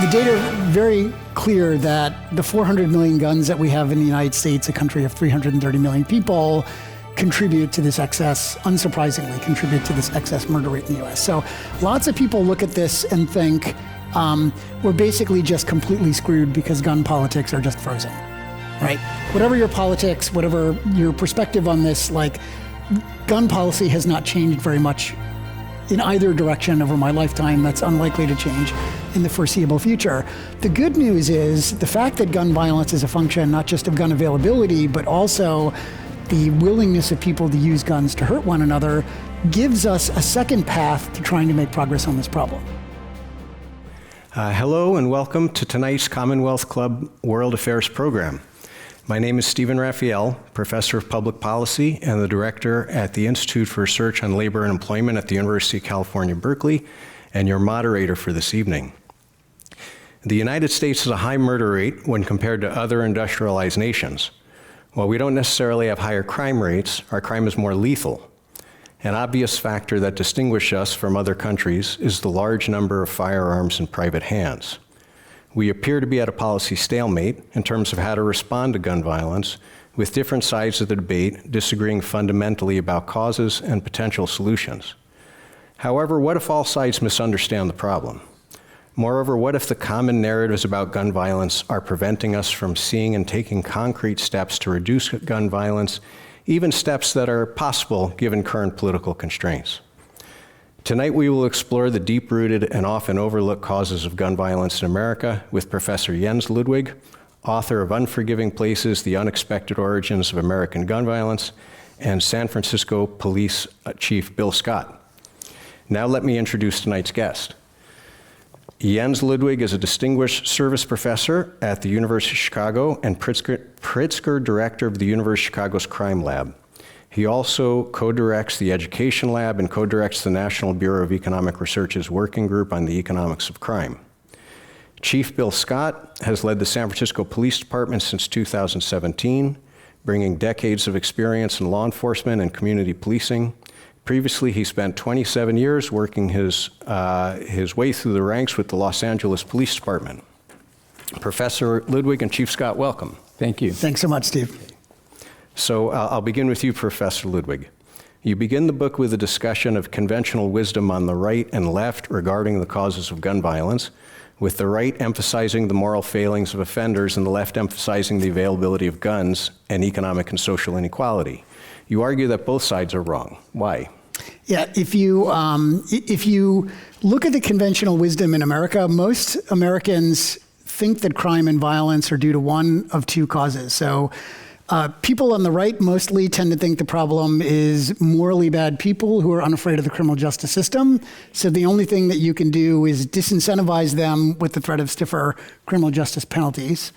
The data are very clear that the 400 million guns that we have in the United States, a country of 330 million people, contribute to this excess, unsurprisingly, contribute to this excess murder rate in the US. So lots of people look at this and think we're basically just completely screwed because gun politics are just frozen, right? Whatever your politics, whatever your perspective on this, like, gun policy has not changed very much in either direction over my lifetime. That's unlikely to change in the foreseeable future. The good news is the fact that gun violence is a function not just of gun availability, but also the willingness of people to use guns to hurt one another gives us a second path to trying to make progress on this problem. Hello and welcome to tonight's Commonwealth Club World Affairs program. My name is Stephen Raphael, Professor of Public Policy and the Director at the Institute for Research on Labor and Employment at the University of California, Berkeley, and your moderator for this evening. The United States has a high murder rate when compared to other industrialized nations. While we don't necessarily have higher crime rates, our crime is more lethal. An obvious factor that distinguishes us from other countries is the large number of firearms in private hands. We appear to be at a policy stalemate in terms of how to respond to gun violence, with different sides of the debate disagreeing fundamentally about causes and potential solutions. However, what if all sides misunderstand the problem? Moreover, what if the common narratives about gun violence are preventing us from seeing and taking concrete steps to reduce gun violence, even steps that are possible given current political constraints? Tonight we will explore the deep-rooted and often overlooked causes of gun violence in America with Professor Jens Ludwig, author of Unforgiving Places, The Unexpected Origins of American Gun Violence, and San Francisco Police Chief Bill Scott. Now let me introduce tonight's guest. Jens Ludwig is a distinguished service professor at the University of Chicago and Pritzker Director of the University of Chicago's Crime Lab. He also co-directs the Education Lab and co-directs the National Bureau of Economic Research's Working Group on the Economics of Crime. Chief Bill Scott has led the San Francisco Police Department since 2017, bringing decades of experience in law enforcement and community policing. Previously, he spent 27 years working his way through the ranks with the Los Angeles Police Department. Professor Ludwig and Chief Scott, welcome. Thank you. Thanks so much, Steve. So I'll begin with you, Professor Ludwig. You begin the book with a discussion of conventional wisdom on the right and left regarding the causes of gun violence, with the right emphasizing the moral failings of offenders and the left emphasizing the availability of guns and economic and social inequality. You argue that both sides are wrong. Why? Yeah, if you look at the conventional wisdom in America, most Americans think that crime and violence are due to one of two causes. So people on the right mostly tend to think the problem is morally bad people who are unafraid of the criminal justice system. So the only thing that you can do is disincentivize them with the threat of stiffer criminal justice penalties.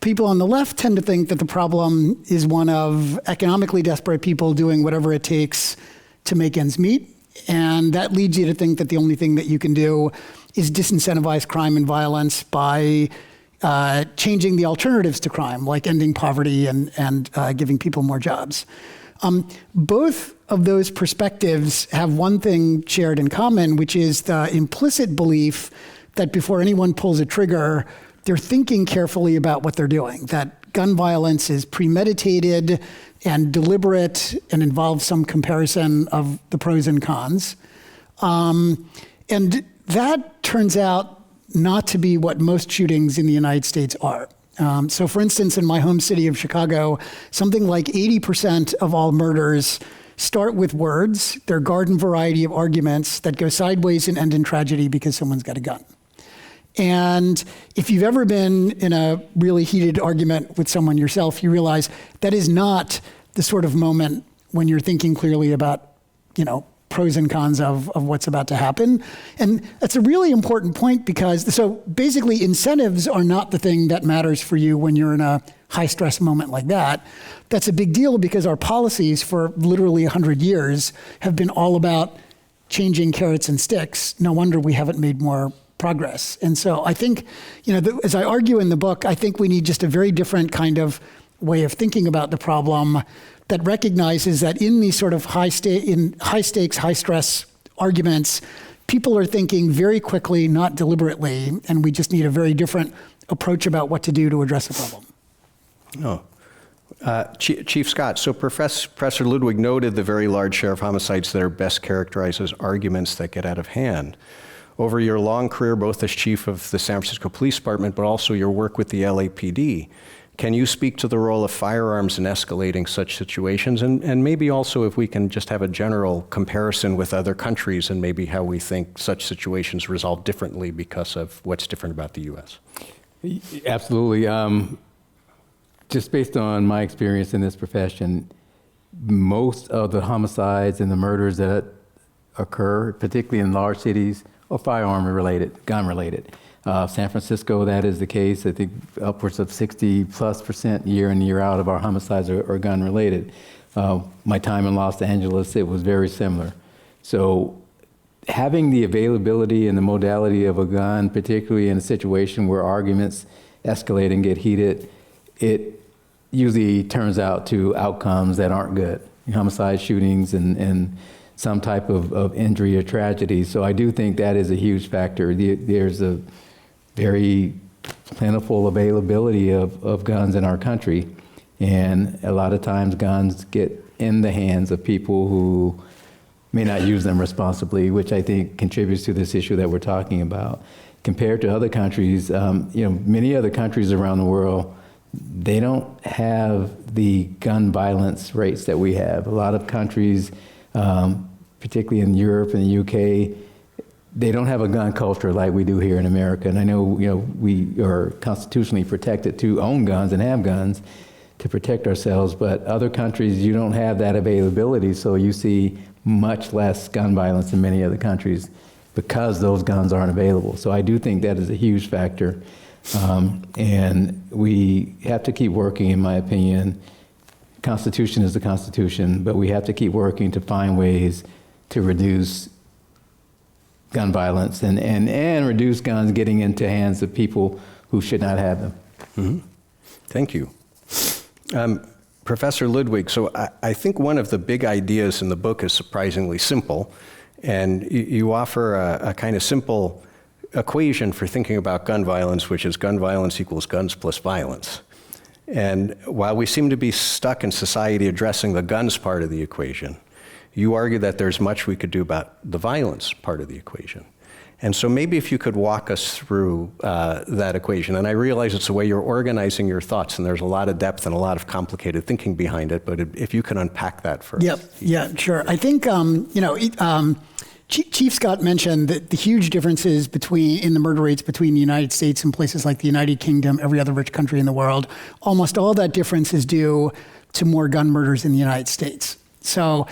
People on the left tend to think that the problem is one of economically desperate people doing whatever it takes to make ends meet. And that leads you to think that the only thing that you can do is disincentivize crime and violence by changing the alternatives to crime, like ending poverty and giving people more jobs. Both of those perspectives have one thing shared in common, which is the implicit belief that before anyone pulls a trigger, they're thinking carefully about what they're doing, that gun violence is premeditated and deliberate and involves some comparison of the pros and cons. And that turns out not to be what most shootings in the United States are. So for instance, in my home city of Chicago, something like 80% of all murders start with words. They're garden variety of arguments that go sideways and end in tragedy because someone's got a gun. And if you've ever been in a really heated argument with someone yourself, you realize that is not the sort of moment when you're thinking clearly about, pros and cons of what's about to happen. And that's a really important point because, so basically incentives are not the thing that matters for you when you're in a high stress moment like that. That's a big deal because our policies for literally 100 years have been all about changing carrots and sticks. No wonder we haven't made more progress. And so I think, as I argue in the book, I think we need just a very different kind of way of thinking about the problem that recognizes that in these sort of high stakes, high stress arguments, people are thinking very quickly, not deliberately, and we just need a very different approach about what to do to address the problem. Chief Scott, so Professor Ludwig noted the very large share of homicides that are best characterized as arguments that get out of hand. Over your long career, both as chief of the San Francisco Police Department, but also your work with the LAPD, can you speak to the role of firearms in escalating such situations? And maybe also if we can just have a general comparison with other countries and maybe how we think such situations resolve differently because of what's different about the U.S. Absolutely. Just based on my experience in this profession, most of the homicides and the murders that occur, particularly in large cities, are firearm-related, gun-related. San Francisco, that is the case. I think upwards of 60+% year in, year out of our homicides are gun-related. My time in Los Angeles, it was very similar. So having the availability and the modality of a gun, particularly in a situation where arguments escalate and get heated, it usually turns out to outcomes that aren't good. Homicide, shootings, and some type of injury or tragedy. So I do think that is a huge factor. There's a very plentiful availability of guns in our country. And a lot of times guns get in the hands of people who may not use them responsibly, which I think contributes to this issue that we're talking about. Compared to other countries, many other countries around the world, they don't have the gun violence rates that we have. A lot of countries, particularly in Europe and the UK, they don't have a gun culture like we do here in America. And I know, we are constitutionally protected to own guns and have guns to protect ourselves, but other countries, you don't have that availability, so you see much less gun violence in many other countries because those guns aren't available. So I do think that is a huge factor. And we have to keep working, in my opinion. Constitution is the Constitution, but we have to keep working to find ways to reduce gun violence and reduce guns getting into hands of people who should not have them. Mm-hmm. Thank you. Professor Ludwig, so I think one of the big ideas in the book is surprisingly simple, and you offer a kind of simple equation for thinking about gun violence, which is gun violence equals guns plus violence. And while we seem to be stuck in society addressing the guns part of the equation, you argue that there's much we could do about the violence part of the equation. And so maybe if you could walk us through that equation, and I realize it's the way you're organizing your thoughts, and there's a lot of depth and a lot of complicated thinking behind it, but if you can unpack that for us. Yeah, sure. I think, Chief Scott mentioned that the huge differences in the murder rates between the United States and places like the United Kingdom, every other rich country in the world, almost all that difference is due to more gun murders in the United States. So,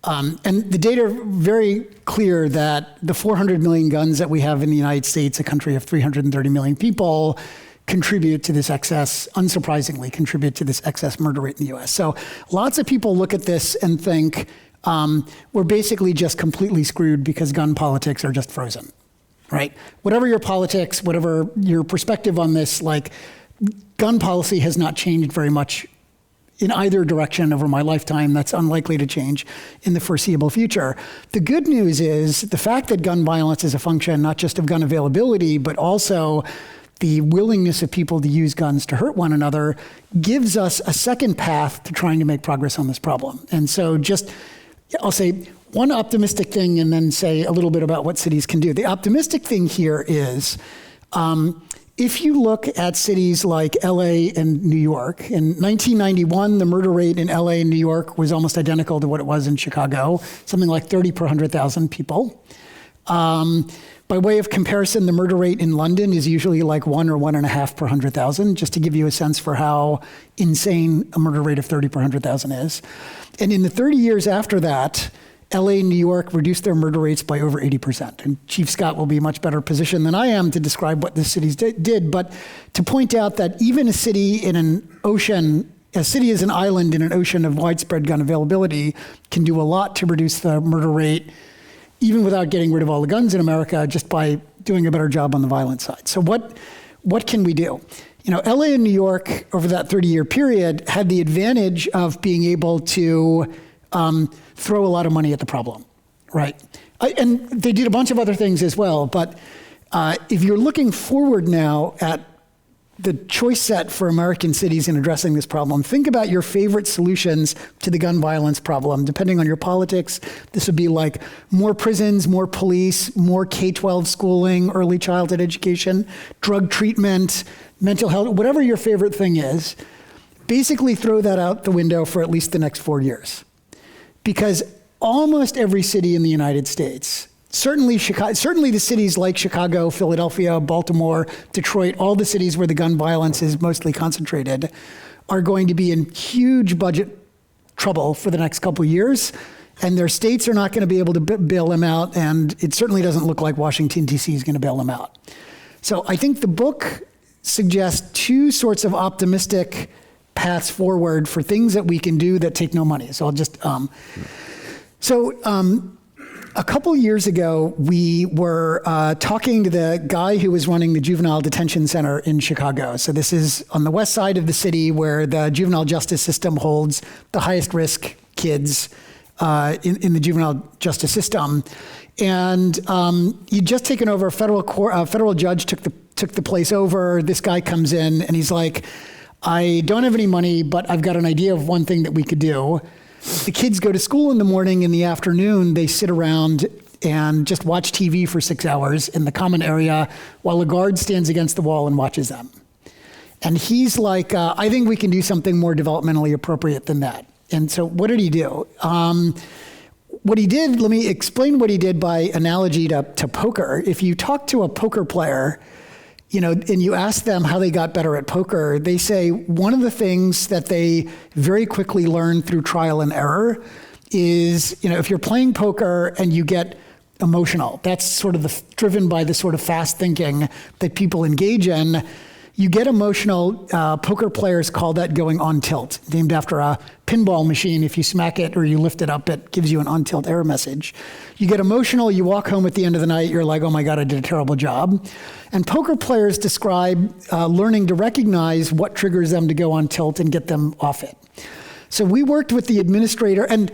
and the data are very clear that the 400 million guns that we have in the United States, a country of 330 million people, contribute to this excess, unsurprisingly, contribute to this excess murder rate in the US. So lots of people look at this and think, we're basically just completely screwed because gun politics are just frozen, right? Whatever your politics, whatever your perspective on this, gun policy has not changed very much in either direction over my lifetime. That's unlikely to change in the foreseeable future. The good news is the fact that gun violence is a function not just of gun availability, but also the willingness of people to use guns to hurt one another gives us a second path to trying to make progress on this problem. And so I'll say one optimistic thing and then say a little bit about what cities can do. The optimistic thing here is, if you look at cities like LA and New York, in 1991, the murder rate in LA and New York was almost identical to what it was in Chicago, something like 30 per 100,000 people. By way of comparison, the murder rate in London is usually like 1 or 1.5 per 100,000, just to give you a sense for how insane a murder rate of 30 per 100,000 is. And in the 30 years after that, LA and New York reduced their murder rates by over 80%. And Chief Scott will be much better positioned than I am to describe what the cities did, but to point out that even a city is an island in an ocean of widespread gun availability, can do a lot to reduce the murder rate, even without getting rid of all the guns in America, just by doing a better job on the violence side. So what can we do? LA and New York over that 30-year period had the advantage of being able to throw a lot of money at the problem, right? And they did a bunch of other things as well. But if you're looking forward now at the choice set for American cities in addressing this problem, think about your favorite solutions to the gun violence problem. Depending on your politics, this would be like more prisons, more police, more K-12 schooling, early childhood education, drug treatment, mental health, whatever your favorite thing is. Basically throw that out the window for at least the next 4 years. Because almost every city in the United States, certainly the cities like Chicago, Philadelphia, Baltimore, Detroit, all the cities where the gun violence is mostly concentrated, are going to be in huge budget trouble for the next couple of years. And their states are not going to be able to bail them out. And it certainly doesn't look like Washington, D.C. is going to bail them out. So I think the book suggests two sorts of optimistic paths forward for things that we can do that take no money. So I'll just... A couple years ago, we were talking to the guy who was running the juvenile detention center in Chicago. So this is on the west side of the city where the juvenile justice system holds the highest risk kids in the juvenile justice system. And he'd just taken over a federal judge took the place over. This guy comes in and he's like, I don't have any money, but I've got an idea of one thing that we could do. The kids go to school in the morning. In the afternoon, they sit around and just watch TV for 6 hours in the common area while a guard stands against the wall and watches them. And he's like, I think we can do something more developmentally appropriate than that. And so what did he do? What he did, let me explain what he did by analogy to poker. If you talk to a poker player, and you ask them how they got better at poker, they say one of the things that they very quickly learn through trial and error is, if you're playing poker and you get emotional, that's sort of driven by the sort of fast thinking that people engage in. You get emotional, poker players call that going on tilt, named after a pinball machine. If you smack it or you lift it up, it gives you an on tilt error message. You get emotional, you walk home at the end of the night, you're like, oh my God, I did a terrible job. And poker players describe learning to recognize what triggers them to go on tilt and get them off it. So we worked with the administrator, and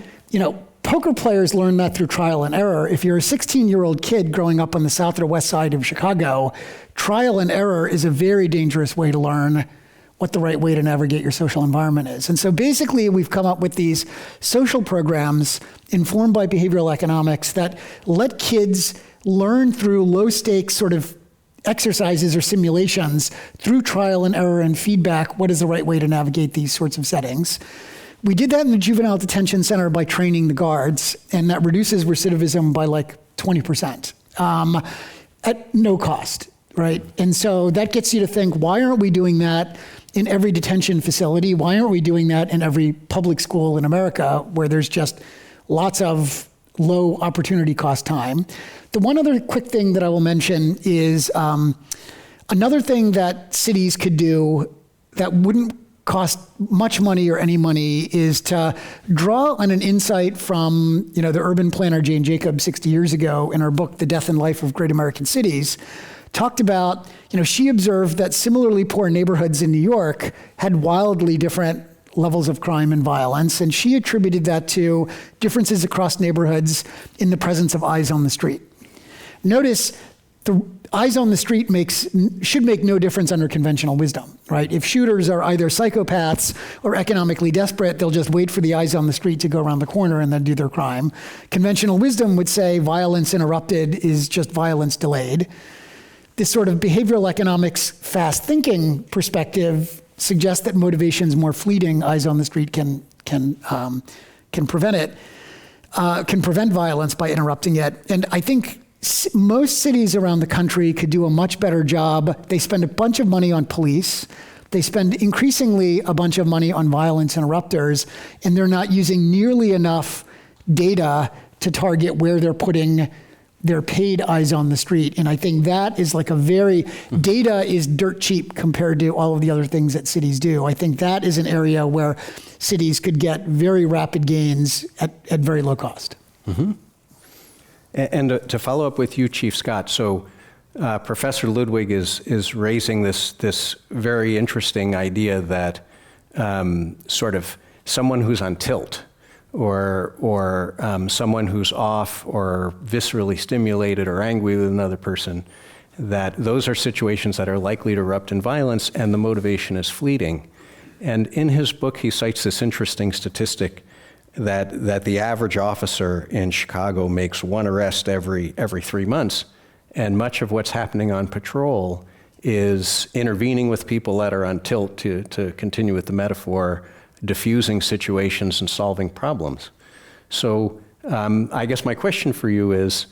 poker players learn that through trial and error. If you're a 16-year-old kid growing up on the south or west side of Chicago, trial and error is a very dangerous way to learn what the right way to navigate your social environment is. And so basically, we've come up with these social programs informed by behavioral economics that let kids learn through low-stakes sort of exercises or simulations through trial and error and feedback what is the right way to navigate these sorts of settings. We did that in the juvenile detention center by training the guards, and that reduces recidivism by like 20% at no cost, right? And so that gets you to think, why aren't we doing that in every detention facility? Why aren't we doing that in every public school in America where there's just lots of low opportunity cost time? The one other quick thing that I will mention is another thing that cities could do that wouldn't cost much money or any money is to draw on an insight from, the urban planner Jane Jacobs 60 years ago in her book, The Death and Life of Great American Cities, talked about, she observed that similarly poor neighborhoods in New York had wildly different levels of crime and violence, and she attributed that to differences across neighborhoods in the presence of eyes on the street. Notice the eyes on the street should make no difference under conventional wisdom, right? If shooters are either psychopaths or economically desperate, they'll just wait for the eyes on the street to go around the corner and then do their crime. Conventional wisdom would say violence interrupted is just violence delayed. This sort of behavioral economics fast thinking perspective suggests that motivations more fleeting, eyes on the street can prevent violence by interrupting it. And I think most cities around the country could do a much better job. They spend a bunch of money on police. They spend increasingly a bunch of money on violence interrupters, and they're not using nearly enough data to target where they're putting their paid eyes on the street. And I think that is like data is dirt cheap compared to all of the other things that cities do. I think that is an area where cities could get very rapid gains at very low cost. Mm-hmm. And to follow up with you, Chief Scott, so Professor Ludwig is raising this very interesting idea that sort of someone who's on tilt or someone who's off or viscerally stimulated or angry with another person, that those are situations that are likely to erupt in violence, and the motivation is fleeting. And in his book, he cites this interesting statistic that the average officer in Chicago makes one arrest every 3 months, and much of what's happening on patrol is intervening with people that are on tilt, to continue with the metaphor, diffusing situations and solving problems. So I guess my question for you is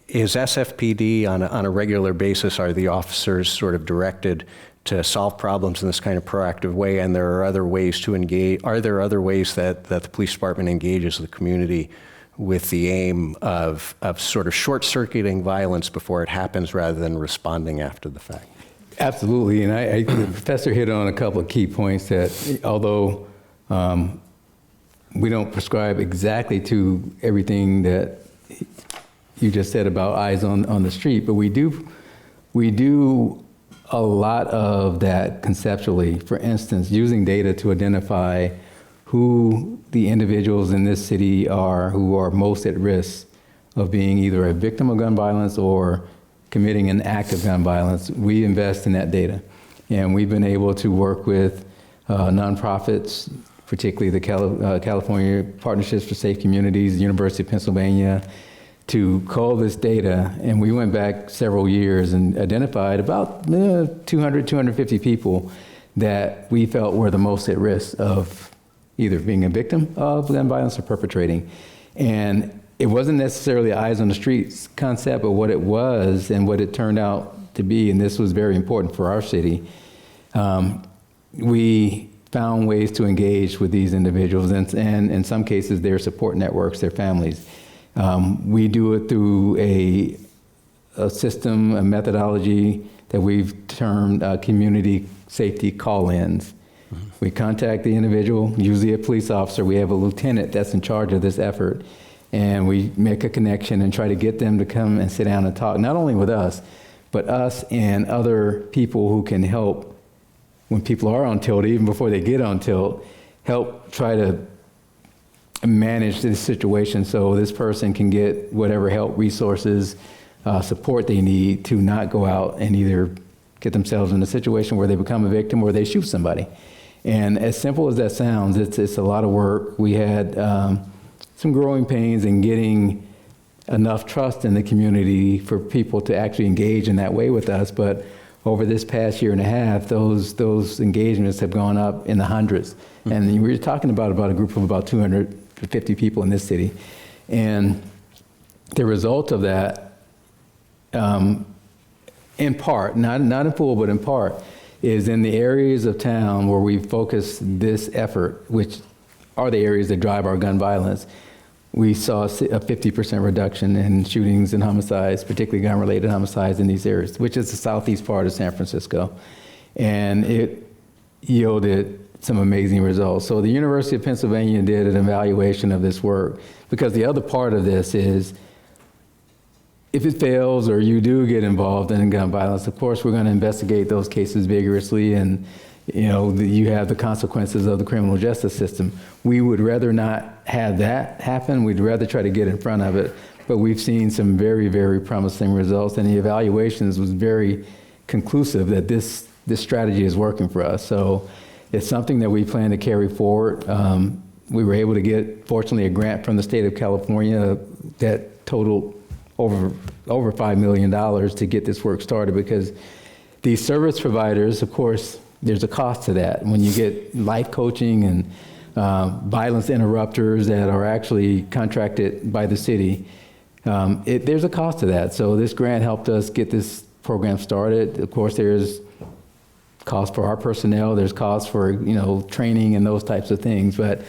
SFPD on a regular basis, are the officers sort of directed to solve problems in this kind of proactive way, and there are other ways to engage? Are there other ways that the police department engages the community with the aim of sort of short-circuiting violence before it happens rather than responding after the fact? Absolutely, and the professor hit on a couple of key points that, although we don't prescribe exactly to everything that you just said about eyes on the street, but we do a lot of that conceptually. For instance, using data to identify who the individuals in this city are who are most at risk of being either a victim of gun violence or committing an act of gun violence. We invest in that data. And we've been able to work with nonprofits, particularly the California Partnerships for Safe Communities, the University of Pennsylvania, to cull this data. And we went back several years and identified about 200, 250 people that we felt were the most at risk of either being a victim of gun violence or perpetrating. And it wasn't necessarily eyes on the streets concept, but what it was and what it turned out to be, and this was very important for our city, we found ways to engage with these individuals, and in some cases their support networks, their families. We do it through a system, a methodology that we've termed community safety call-ins. We contact the individual, usually a police officer. We have a lieutenant that's in charge of this effort, and we make a connection and try to get them to come and sit down and talk, not only with us, but us and other people who can help when people are on tilt, even before they get on tilt, help try to manage this situation so this person can get whatever help, resources, support they need to not go out and either get themselves in a situation where they become a victim or they shoot somebody. And as simple as that sounds, it's a lot of work. We had some growing pains in getting enough trust in the community for people to actually engage in that way with us. But over this past year and a half, those engagements have gone up in the hundreds. Mm-hmm. And we were talking about a group of about 250 people in this city. And the result of that, in part, not in full, but in part, is in the areas of town where we focus this effort, which are the areas that drive our gun violence. We saw a 50% reduction in shootings and homicides, particularly gun-related homicides in these areas, which is the southeast part of San Francisco. And it yielded some amazing results. So the University of Pennsylvania did an evaluation of this work, because the other part of this is, if it fails or you do get involved in gun violence, of course, we're going to investigate those cases vigorously, and you have the consequences of the criminal justice system. We would rather not have that happen. We'd rather try to get in front of it. But we've seen some very, very promising results, and the evaluations was very conclusive that this strategy is working for us. So it's something that we plan to carry forward. We were able to get, fortunately, a grant from the state of California that totaled over $5 million to get this work started, because these service providers, of course, there's a cost to that. When you get life coaching and violence interrupters that are actually contracted by the city, there's a cost to that. So this grant helped us get this program started. Of course, there's cost for our personnel, there's cost for training and those types of things. But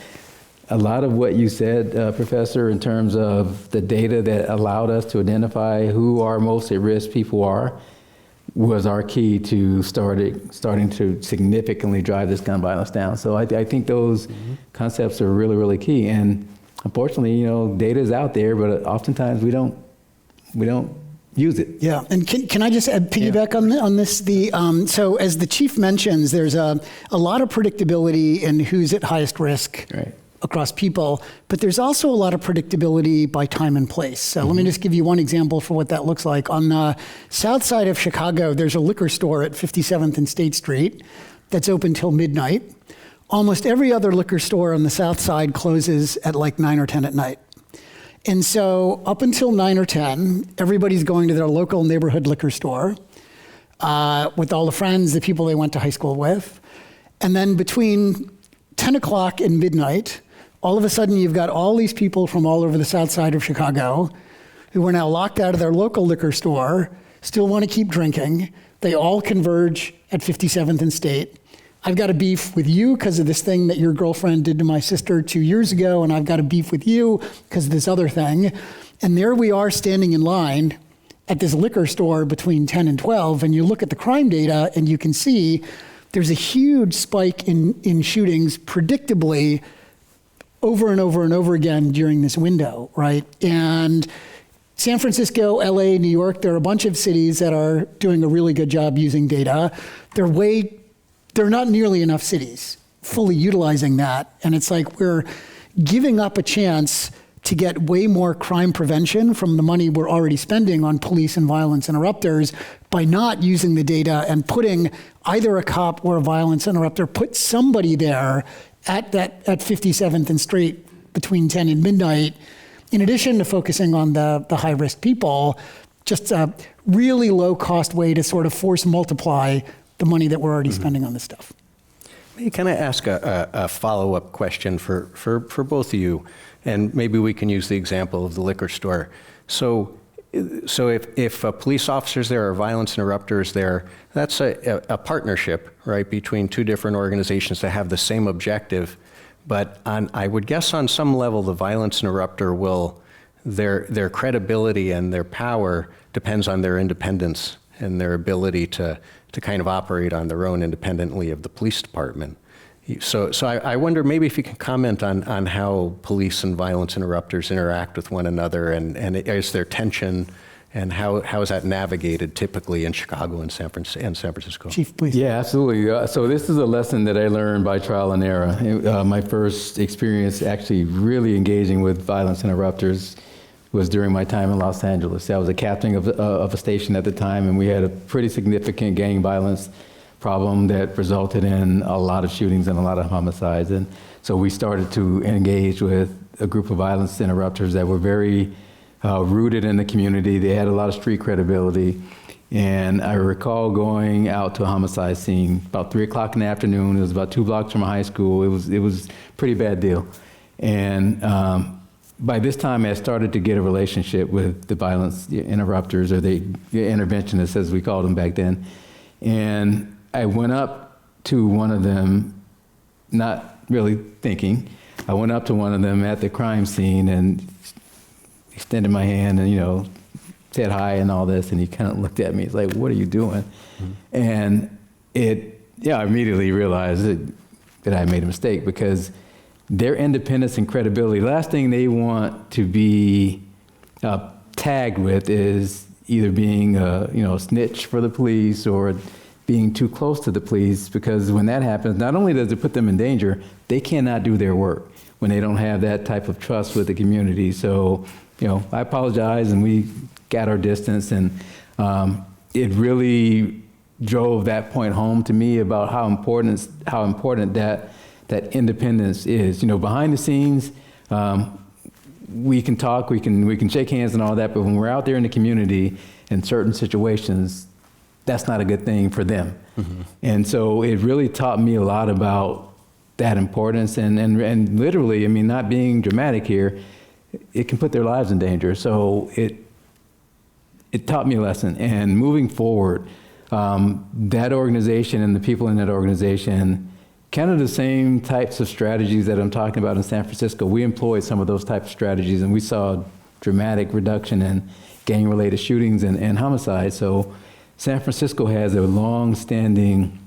a lot of what you said, Professor, in terms of the data that allowed us to identify who our most at risk people are, was our key to starting to significantly drive this gun violence down. So I think those concepts are really, really key. And unfortunately, data is out there, but oftentimes we don't use it. Yeah, and can I just piggyback on this? So as the chief mentions, there's a lot of predictability in who's at highest risk. Right. across people, but there's also a lot of predictability by time and place. So let me just give you one example for what that looks like. On the south side of Chicago, there's a liquor store at 57th and State Street that's open till midnight. Almost every other liquor store on the south side closes at like 9 or 10 at night. And so up until 9 or 10, everybody's going to their local neighborhood liquor store with all the friends, the people they went to high school with. And then between 10 o'clock and midnight, all of a sudden you've got all these people from all over the south side of Chicago who are now locked out of their local liquor store, still want to keep drinking. They all converge at 57th and State. I've got a beef with you because of this thing that your girlfriend did to my sister 2 years ago, and I've got a beef with you because of this other thing. And there we are standing in line at this liquor store between 10 and 12, and you look at the crime data and you can see there's a huge spike in shootings predictably over and over and over again during this window, right? And San Francisco, LA, New York, there are a bunch of cities that are doing a really good job using data. There are not nearly enough cities fully utilizing that. And it's like we're giving up a chance to get way more crime prevention from the money we're already spending on police and violence interrupters by not using the data and putting either a cop or a violence interrupter, put somebody there at 57th and State between 10 and midnight, in addition to focusing on the high-risk people, just a really low-cost way to sort of force multiply the money that we're already spending on this stuff. Can I ask a follow-up question for both of you? And maybe we can use the example of the liquor store. So if police officers there or violence interrupters there, that's a partnership, right, between two different organizations that have the same objective. But I would guess on some level the violence interrupter their credibility and their power depends on their independence and their ability to kind of operate on their own independently of the police department. So I wonder maybe if you can comment on how police and violence interrupters interact with one another, and is there tension, and how is that navigated typically in Chicago and San Francisco? Chief, please. Yeah, absolutely. So this is a lesson that I learned by trial and error. My first experience actually really engaging with violence interrupters was during my time in Los Angeles. I was a captain of a station at the time, and we had a pretty significant gang violence problem that resulted in a lot of shootings and a lot of homicides. And so we started to engage with a group of violence interrupters that were very rooted in the community. They had a lot of street credibility. And I recall going out to a homicide scene about 3 o'clock in the afternoon. It was about 2 blocks from a high school. It was a pretty bad deal. And by this time, I started to get a relationship with the violence interrupters, or the interventionists, as we called them back then. And I went up to one of them, not really thinking. I went up to one of them at the crime scene and extended my hand and, said hi and all this. And he kind of looked at me. He's like, "What are you doing?" Mm-hmm. And I immediately realized that I made a mistake, because their independence and credibility, the last thing they want to be tagged with is either being a snitch for the police or being too close to the police, because when that happens, not only does it put them in danger, they cannot do their work when they don't have that type of trust with the community. So, I apologize, and we got our distance, and it really drove that point home to me about how important that independence is. Behind the scenes, we can talk, we can shake hands and all that, but when we're out there in the community in certain situations, that's not a good thing for them. Mm-hmm. And so it really taught me a lot about that importance, and literally, not being dramatic here, it can put their lives in danger. So it taught me a lesson. And moving forward, that organization and the people in that organization, kind of the same types of strategies that I'm talking about in San Francisco, we employed some of those types of strategies, and we saw dramatic reduction in gang-related shootings and homicides. So San Francisco has a long-standing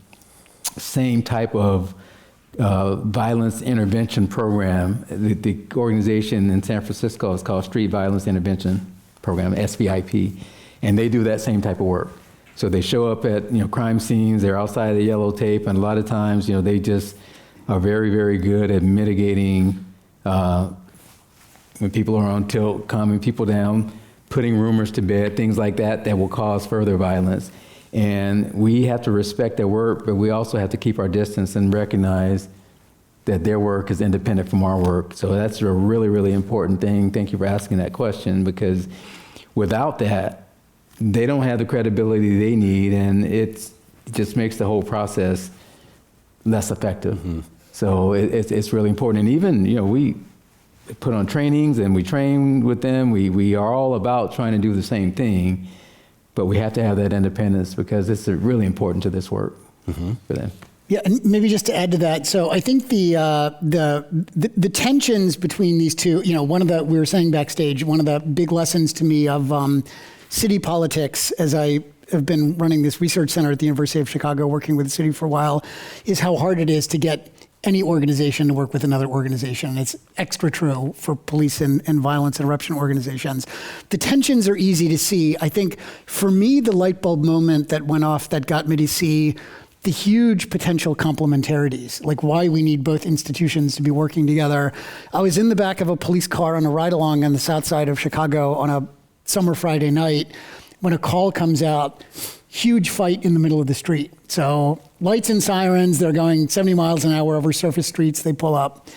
same type of violence intervention program. The organization in San Francisco is called Street Violence Intervention Program, SVIP, and they do that same type of work. So they show up at crime scenes, they're outside of the yellow tape, and a lot of times they just are very, very good at mitigating when people are on tilt, calming people down, putting rumors to bed, things like that, that will cause further violence. And we have to respect their work, but we also have to keep our distance and recognize that their work is independent from our work. So that's a really, really important thing. Thank you for asking that question, because without that, they don't have the credibility they need, and it just makes the whole process less effective. Mm-hmm. So it's really important. And even, we put on trainings and we train with them. We are all about trying to do the same thing, but we have to have that independence because it's really important to this work for them. Yeah, and maybe just to add to that, so I think the tensions between these two, we were saying backstage, one of the big lessons to me of city politics, as I have been running this research center at the University of Chicago, working with the city for a while, is how hard it is to get any organization to work with another organization. And it's extra true for police and violence interruption organizations. The tensions are easy to see. I think for me, the light bulb moment that went off that got me to see the huge potential complementarities, like why we need both institutions to be working together. I was in the back of a police car on a ride along on the south side of Chicago on a summer Friday night when a call comes out, huge fight in the middle of the street. So lights and sirens, they're going 70 miles an hour over surface streets, they pull up.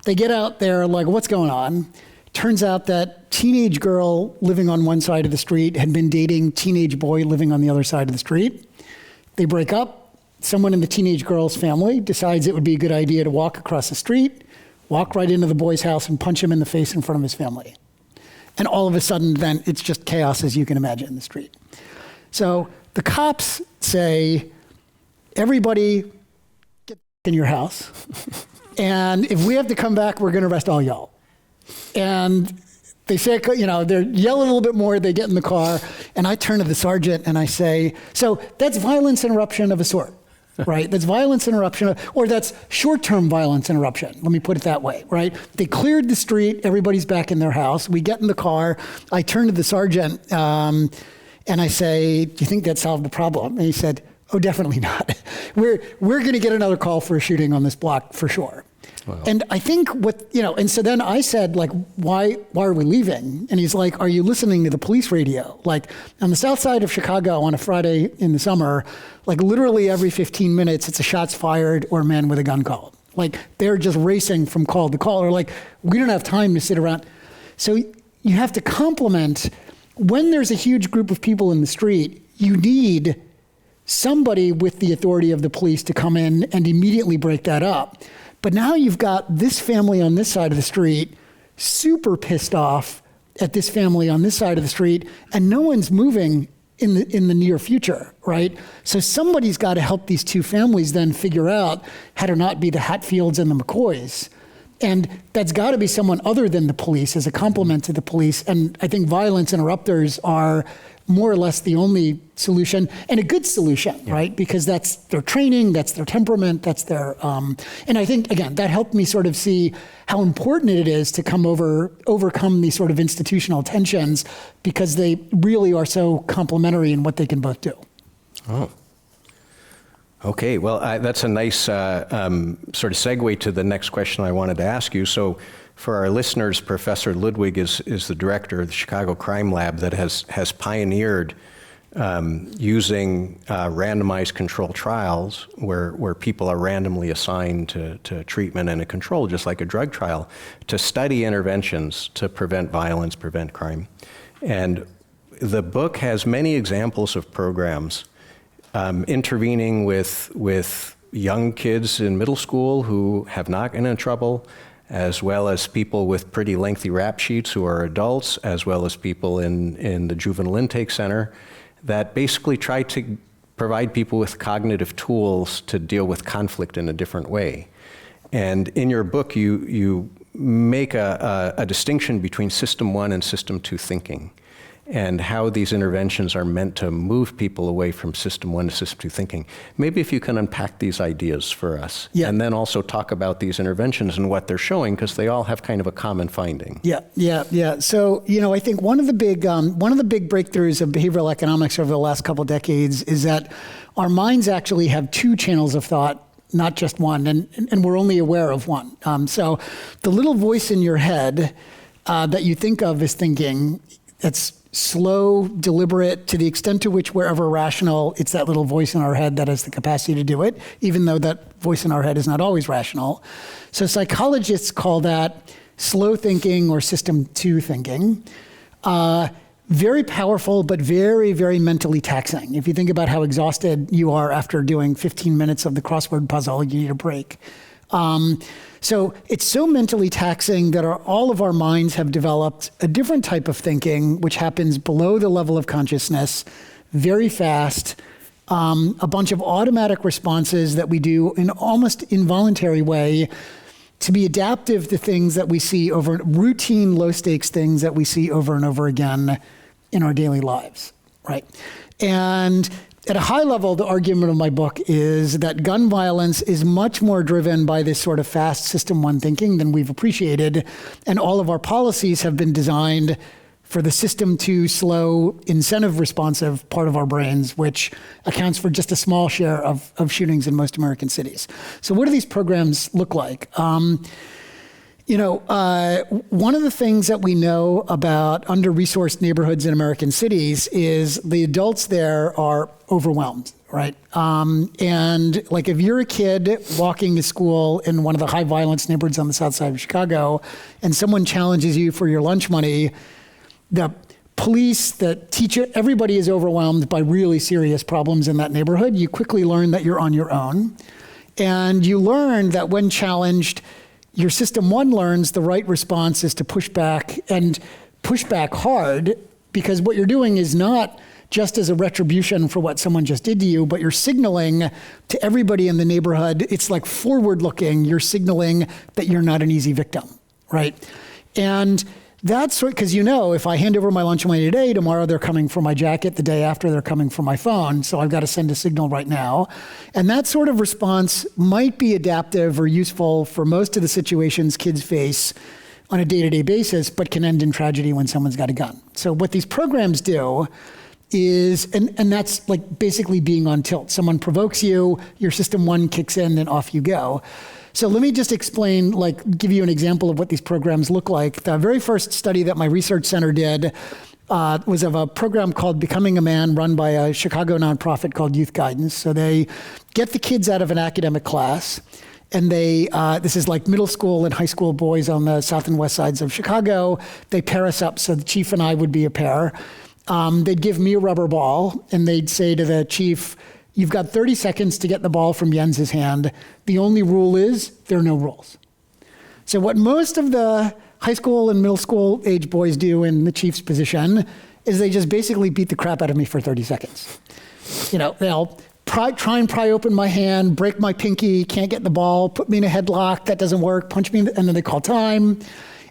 They get out there like, what's going on? Turns out that teenage girl living on one side of the street had been dating teenage boy living on the other side of the street. They break up. Someone in the teenage girl's family decides it would be a good idea to walk across the street, walk right into the boy's house and punch him in the face in front of his family. And all of a sudden then it's just chaos, as you can imagine, in the street. So the cops say, everybody get in your house. And if we have to come back, we're going to arrest all y'all. And they say, they're yelling a little bit more. They get in the car. And I turn to the sergeant and I say, so that's violence interruption of a sort, right? That's violence interruption, or that's short-term violence interruption. Let me put it that way, right? They cleared the street. Everybody's back in their house. We get in the car. I turn to the sergeant and I say, do you think that solved the problem? And he said, oh, definitely not. We're going to get another call for a shooting on this block for sure. Wow. And I think and so then I said, like, why are we leaving? And he's like, are you listening to the police radio? Like, on the south side of Chicago on a Friday in the summer, like literally every 15 minutes, it's a shots fired or a man with a gun called. Like, they're just racing from call to call, or like, we don't have time to sit around. So you have to complement, when there's a huge group of people in the street, you need somebody with the authority of the police to come in and immediately break that up. But now you've got this family on this side of the street super pissed off at this family on this side of the street, and no one's moving in the near future, right? So somebody's got to help these two families then figure out how to not be the Hatfields and the McCoys. And that's got to be someone other than the police as a complement to the police. And I think violence interrupters are more or less the only solution, and a good solution, right? Because that's their training, that's their temperament, that's their, and I think, again, that helped me sort of see how important it is to overcome these sort of institutional tensions, because they really are so complementary in what they can both do. Oh. Okay, well, that's a nice sort of segue to the next question I wanted to ask you. So for our listeners, Professor Ludwig is the director of the Chicago Crime Lab that has pioneered using randomized controlled trials where people are randomly assigned to treatment and a control, just like a drug trial, to study interventions to prevent violence, prevent crime. And the book has many examples of programs intervening with young kids in middle school who have not gotten in trouble, as well as people with pretty lengthy rap sheets who are adults, as well as people in the juvenile intake center, that basically try to provide people with cognitive tools to deal with conflict in a different way. And in your book, you make a distinction between System 1 and System 2 thinking, and how these interventions are meant to move people away from System 1 to System 2 thinking. Maybe if you can unpack these ideas for us, and then also talk about these interventions and what they're showing, because they all have kind of a common finding. Yeah. So, I think one of the big breakthroughs of behavioral economics over the last couple of decades is that our minds actually have two channels of thought not just one, and we're only aware of one. So the little voice in your head that you think of as thinking, that's slow, deliberate, to the extent to which we're ever rational, it's that little voice in our head that has the capacity to do it, even though that voice in our head is not always rational. So psychologists call that slow thinking or system 2 thinking. Very powerful, but very, very mentally taxing. If you think about how exhausted you are after doing 15 minutes of the crossword puzzle, you need a break. So it's so mentally taxing that all of our minds have developed a different type of thinking, which happens below the level of consciousness, very fast, a bunch of automatic responses that we do in almost involuntary way to be adaptive to things that we see over, routine low-stakes things that we see over and over again in our daily lives, right? And at a high level, the argument of my book is that gun violence is much more driven by this sort of fast system 1 thinking than we've appreciated, and all of our policies have been designed for the system 2 slow, incentive responsive part of our brains, which accounts for just a small share of shootings in most American cities. So what do these programs look like? One of the things that we know about under-resourced neighborhoods in American cities is the adults there are overwhelmed, right? And like if you're a kid walking to school in one of the high violence neighborhoods on the south side of Chicago, and someone challenges you for your lunch money, the police, the teacher, everybody is overwhelmed by really serious problems in that neighborhood. You quickly learn that you're on your own. And you learn that when challenged, your system 1 learns the right response is to push back, and push back hard, because what you're doing is not just as a retribution for what someone just did to you, but you're signaling to everybody in the neighborhood. It's like forward looking. You're signaling that you're not an easy victim, right? And that's because if I hand over my lunch money today, tomorrow they're coming for my jacket, the day after they're coming for my phone, so I've got to send a signal right now. And that sort of response might be adaptive or useful for most of the situations kids face on a day-to-day basis, but can end in tragedy when someone's got a gun. So what these programs do is, and that's like basically being on tilt. Someone provokes you, your system 1 kicks in, and off you go. So let me just explain, give you an example of what these programs look like. The very first study that my research center did was of a program called Becoming a Man, run by a Chicago nonprofit called Youth Guidance. So they get the kids out of an academic class, and this is like middle school and high school boys on the south and west sides of Chicago. They pair us up, so the chief and I would be a pair. They'd give me a rubber ball, and they'd say to the chief, "You've got 30 seconds to get the ball from Jens's hand. The only rule is there are no rules." So what most of the high school and middle school age boys do in the chief's position is they just basically beat the crap out of me for 30 seconds. They'll try and pry open my hand, break my pinky, can't get the ball, put me in a headlock, that doesn't work, punch me, and then they call time.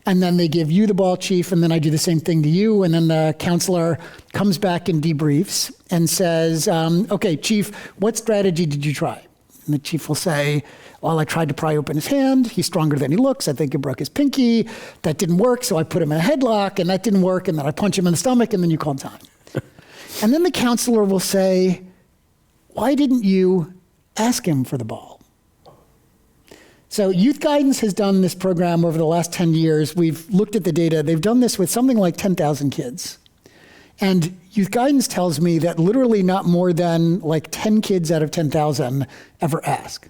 And then they give you the ball, chief, and then I do the same thing to you. And then the counselor comes back and debriefs and says, okay, chief, what strategy did you try? And the chief will say, well, I tried to pry open his hand. He's stronger than he looks. I think it broke his pinky. That didn't work, so I put him in a headlock, and that didn't work. And then I punch him in the stomach, and then you call time. And then the counselor will say, why didn't you ask him for the ball? So Youth Guidance has done this program over the last 10 years. We've looked at the data. They've done this with something like 10,000 kids. And Youth Guidance tells me that literally not more than 10 kids out of 10,000 ever ask.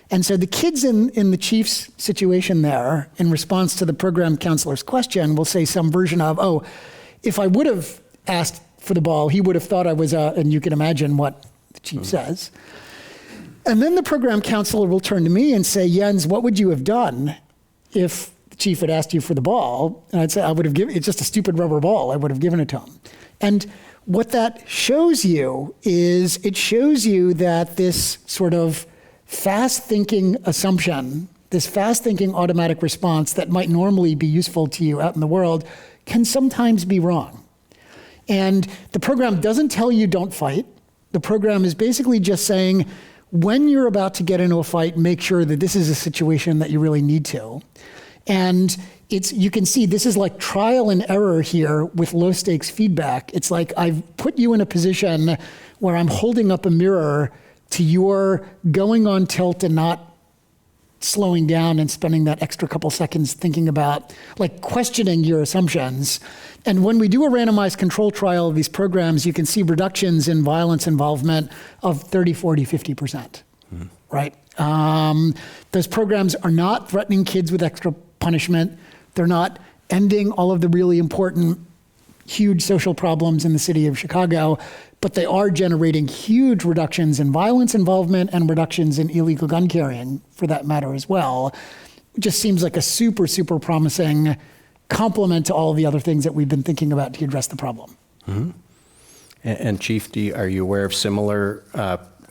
And so the kids in the chief's situation there, in response to the program counselor's question, will say some version of, oh, if I would have asked for the ball, he would have thought I was and you can imagine what the chief says. And then the program counselor will turn to me and say, Jens, what would you have done if the chief had asked you for the ball? And I'd say, I would have given, it's just a stupid rubber ball. I would have given it to him. And what that shows you is it shows you that this sort of fast thinking assumption, this fast thinking automatic response that might normally be useful to you out in the world can sometimes be wrong. And the program doesn't tell you don't fight. The program is basically just saying, when you're about to get into a fight, make sure that this is a situation that you really need to. And you can see this is like trial and error here with low stakes feedback. It's like I've put you in a position where I'm holding up a mirror to your going on tilt and not slowing down and spending that extra couple seconds thinking about, like, questioning your assumptions. And when we do a randomized control trial of these programs, you can see reductions in violence involvement of 30, 40, 50%, right? Those programs are not threatening kids with extra punishment. They're not ending all of the really important, huge social problems in the city of Chicago, but they are generating huge reductions in violence involvement and reductions in illegal gun carrying, for that matter, as well. It just seems like a super, super promising complement to all of the other things that we've been thinking about to address the problem. And Chief, are you aware of similar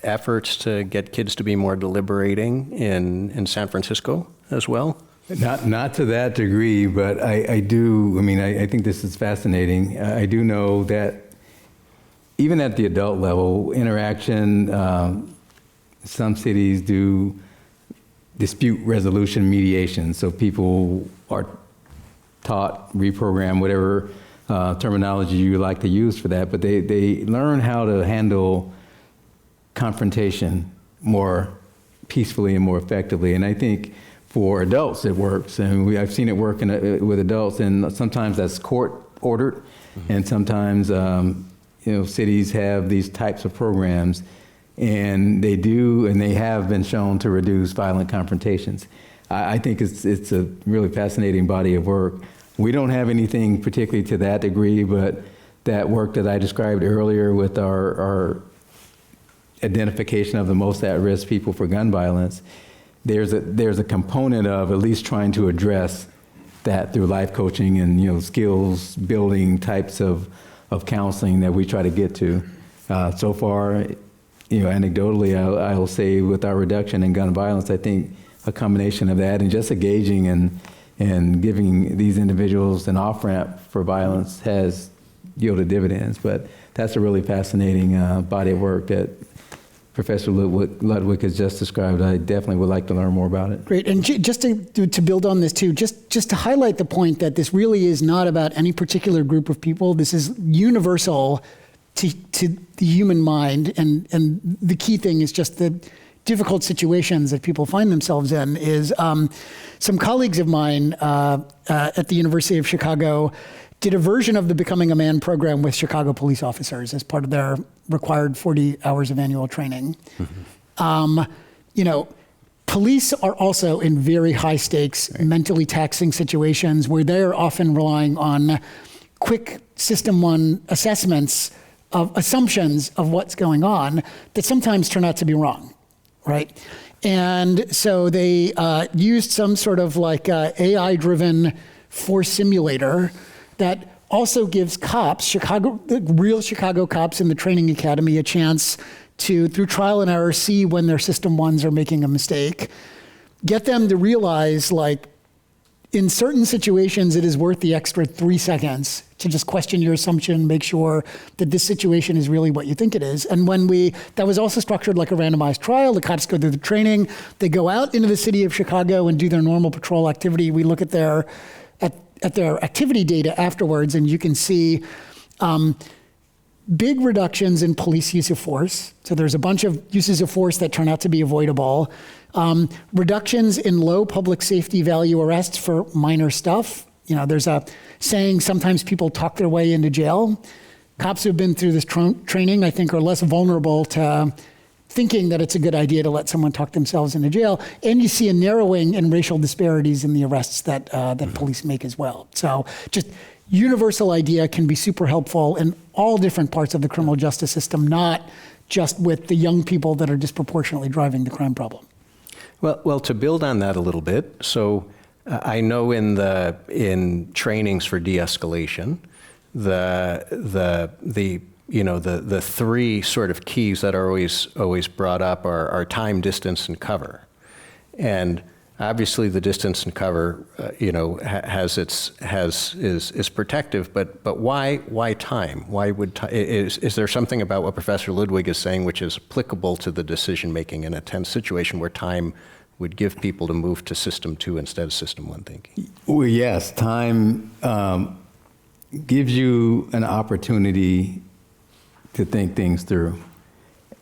efforts to get kids to be more deliberating in San Francisco as well? Not to that degree, but I do. I mean, I think this is fascinating. I do know that even at the adult level, interaction, some cities do dispute resolution mediation. So people are taught, reprogrammed, whatever terminology you like to use for that, but they learn how to handle confrontation more peacefully and more effectively. And I think for adults it works. And I've seen it work with adults, and sometimes that's court-ordered, and sometimes cities have these types of programs, and they have been shown to reduce violent confrontations. I think it's a really fascinating body of work. We don't have anything particularly to that degree, but that work that I described earlier with our identification of the most at-risk people for gun violence, there's a component of at least trying to address that through life coaching and skills building types of counseling that we try to get to. So far, anecdotally, I will say with our reduction in gun violence, I think a combination of that and just engaging and giving these individuals an off-ramp for violence has yielded dividends. But that's a really fascinating body of work that Professor Ludwig has just described. I definitely would like to learn more about it. Great, and just to build on this too, just to highlight the point that this really is not about any particular group of people. This is universal to the human mind, and the key thing is just the difficult situations that people find themselves in. Is some colleagues of mine at the University of Chicago did a version of the Becoming a Man program with Chicago police officers as part of their required 40 hours of annual training. Police are also in very high stakes, mentally taxing situations where they're often relying on quick system one assessments of assumptions of what's going on that sometimes turn out to be wrong, right? And so they used some sort of like AI-driven force simulator that also gives cops, the real Chicago cops in the training academy, a chance to, through trial and error, see when their system ones are making a mistake, get them to realize, like, in certain situations, it is worth the extra 3 seconds to just question your assumption, make sure that this situation is really what you think it is. And that was also structured like a randomized trial. The cops go through the training. They go out into the city of Chicago and do their normal patrol activity. We look at their activity data afterwards, and you can see big reductions in police use of force. So there's a bunch of uses of force that turn out to be avoidable. Reductions in low public safety value arrests for minor stuff. There's a saying, sometimes people talk their way into jail. Cops who've been through this training, I think, are less vulnerable to thinking that it's a good idea to let someone talk themselves into jail. And you see a narrowing in racial disparities in the arrests that police make as well. So just universal idea can be super helpful in all different parts of the criminal justice system, not just with the young people that are disproportionately driving the crime problem. Well, to build on that a little bit, so I know in trainings for de-escalation, the three sort of keys that are always brought up are time, distance, and cover. And obviously the distance and cover, is protective, but why time? Why would is there something about what Professor Ludwig is saying which is applicable to the decision making in a tense situation where time would give people to move to system 2 instead of system 1 thinking? Well, yes, time gives you an opportunity to think things through.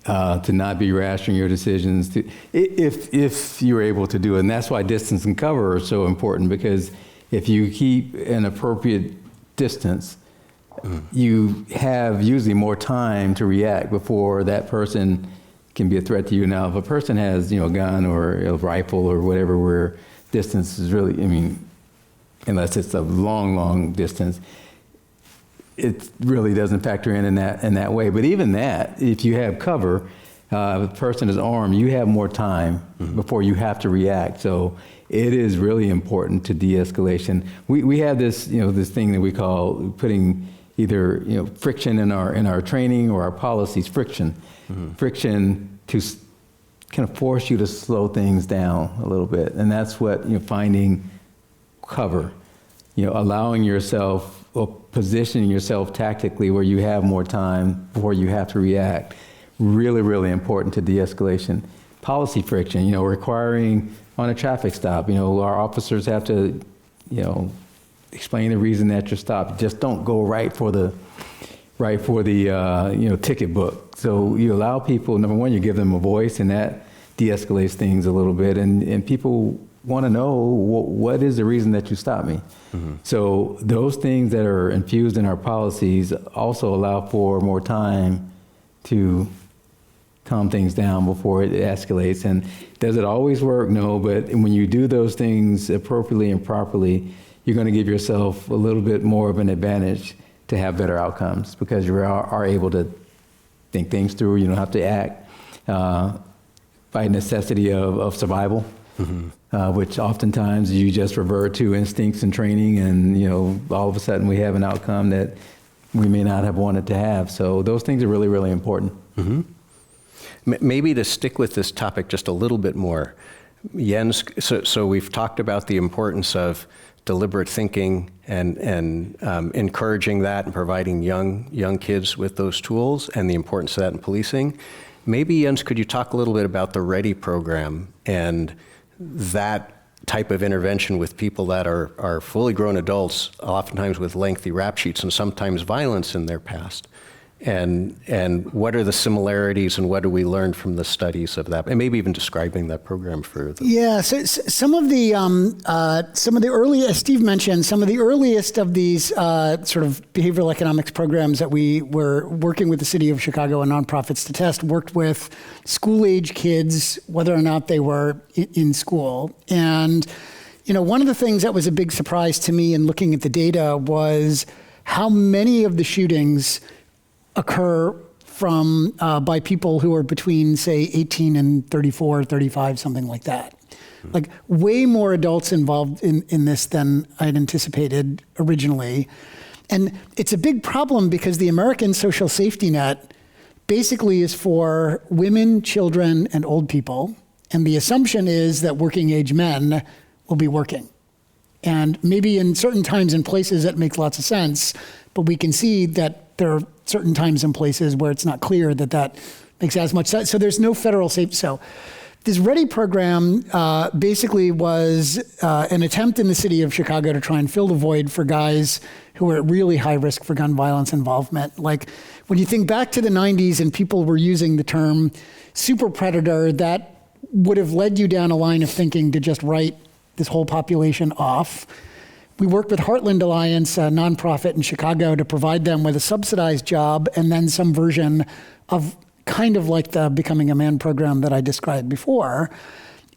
to not be rash in your decisions, if you're able to do it. And that's why distance and cover are so important, because if you keep an appropriate distance, you have usually more time to react before that person can be a threat to you. Now, if a person has, a gun or a rifle or whatever, where distance is really, unless it's a long, long distance, it really doesn't factor in that way. But even that, if you have cover, if a person is armed, you have more time before you have to react. So it is really important to de-escalation. We have this, this thing that we call putting either, friction in our training or our policies, friction to kind of force you to slow things down a little bit. And that's what, finding cover, allowing yourself or positioning yourself tactically where you have more time before you have to react. Really, really important to de-escalation. Policy friction, requiring on a traffic stop, our officers have to, explain the reason that you're stopped. Just don't go right for the ticket book. So you allow people, number one, you give them a voice, and that de-escalates things a little bit. And people want to know, what is the reason that you stopped me? So those things that are infused in our policies also allow for more time to calm things down before it escalates. And does it always work? No, but when you do those things appropriately and properly, you're going to give yourself a little bit more of an advantage to have better outcomes, because you are able to think things through. You don't have to act by necessity of survival, which oftentimes you just revert to instincts and training, and all of a sudden we have an outcome that we may not have wanted to have. So those things are really, really important. Maybe to stick with this topic just a little bit more, Jens, so we've talked about the importance of deliberate thinking and encouraging that and providing young kids with those tools, and the importance of that in policing. Maybe, Jens, could you talk a little bit about the READY program and that type of intervention with people that are fully grown adults, oftentimes with lengthy rap sheets and sometimes violence in their past? And what are the similarities, and what do we learn from the studies of that? And maybe even describing that program for the... Yeah, so some of the early, as Steve mentioned, some of the earliest of these sort of behavioral economics programs that we were working with the city of Chicago and nonprofits to test worked with school-age kids, whether or not they were in school. And one of the things that was a big surprise to me in looking at the data was how many of the shootings occur from by people who are between, say, 18 and 34, 35, something like that. Like way more adults involved in this than I'd anticipated originally. And it's a big problem because the American social safety net basically is for women, children, and old people. And the assumption is that working age men will be working. And maybe in certain times and places that makes lots of sense, but we can see that there are certain times and places where it's not clear that makes as much sense. So there's no federal safety. So this READY program basically was an attempt in the city of Chicago to try and fill the void for guys who were at really high risk for gun violence involvement. Like when you think back to the 90s and people were using the term super predator, that would have led you down a line of thinking to just write this whole population off. We worked with Heartland Alliance, a nonprofit in Chicago, to provide them with a subsidized job and then some version of kind of like the Becoming a Man program that I described before.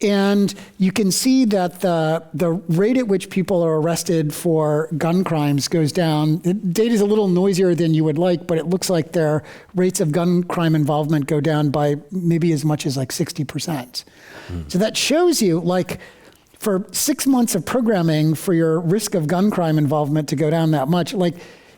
And you can see that the rate at which people are arrested for gun crimes goes down. The data is a little noisier than you would like, but it looks like their rates of gun crime involvement go down by maybe as much as like 60%. So that shows you, like, for 6 months of programming for your risk of gun crime involvement to go down that much, like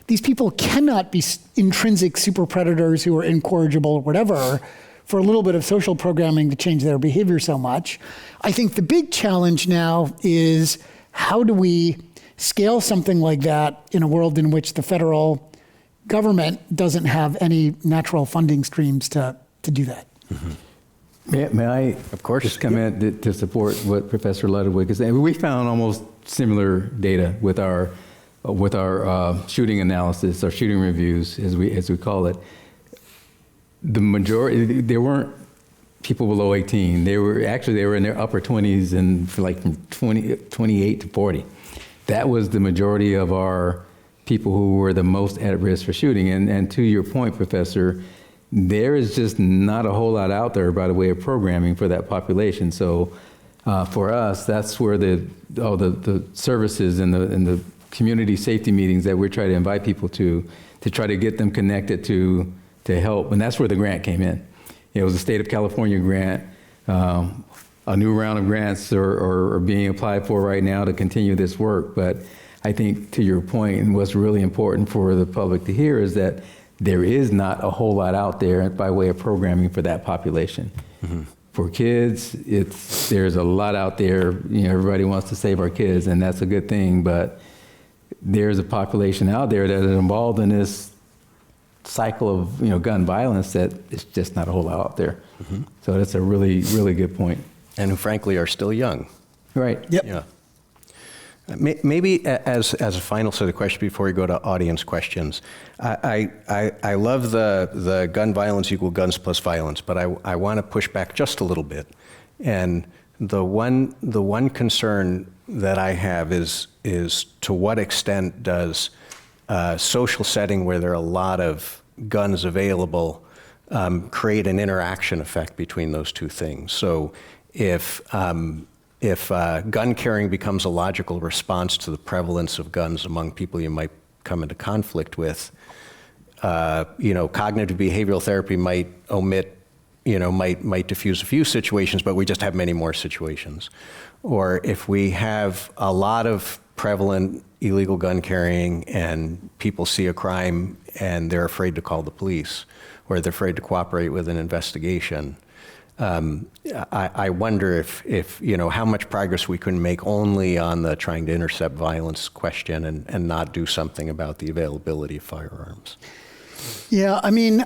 these people cannot be intrinsic super predators who are incorrigible or whatever for a little bit of social programming to change their behavior so much. I think the big challenge now is how do we scale something like that in a world in which the federal government doesn't have any natural funding streams to do that. May I, of course, just come in to support what Professor Ludwig is saying? We found almost similar data with our shooting analysis, or shooting reviews, as we call it. the majority, there weren't people below 18. They were in their upper 20s and from 28 to 40. That was the majority of our people who were the most at risk for shooting. And to your point, Professor, there is just not a whole lot out there by the way of programming for that population. So for us, that's where the services and the community safety meetings that we're trying to invite people to try to get them connected to help. And that's where the grant came in. It was a state of California grant. A new round of grants are being applied for right now to continue this work. But I think to your point, and what's really important for the public to hear is that there is not a whole lot out there by way of programming for that population. Mm-hmm. For kids, there's a lot out there. Everybody wants to save our kids, and that's a good thing. But there's a population out there that is involved in this cycle of gun violence that is just not a whole lot out there. Mm-hmm. So that's a really, really good point. And who frankly are still young. Right. Yep. Yeah. Maybe as a final set of questions before we go to audience questions, I love the gun violence equal guns plus violence, but I want to push back just a little bit. And the one concern that I have is to what extent does a social setting where there are a lot of guns available create an interaction effect between those two things. So if gun carrying becomes a logical response to the prevalence of guns among people you might come into conflict with, cognitive behavioral therapy might omit, might diffuse a few situations, but we just have many more situations. Or if we have a lot of prevalent illegal gun carrying and people see a crime and they're afraid to call the police, or they're afraid to cooperate with an investigation, I wonder if how much progress we can make only on the trying to intercept violence question and not do something about the availability of firearms. Yeah, I mean,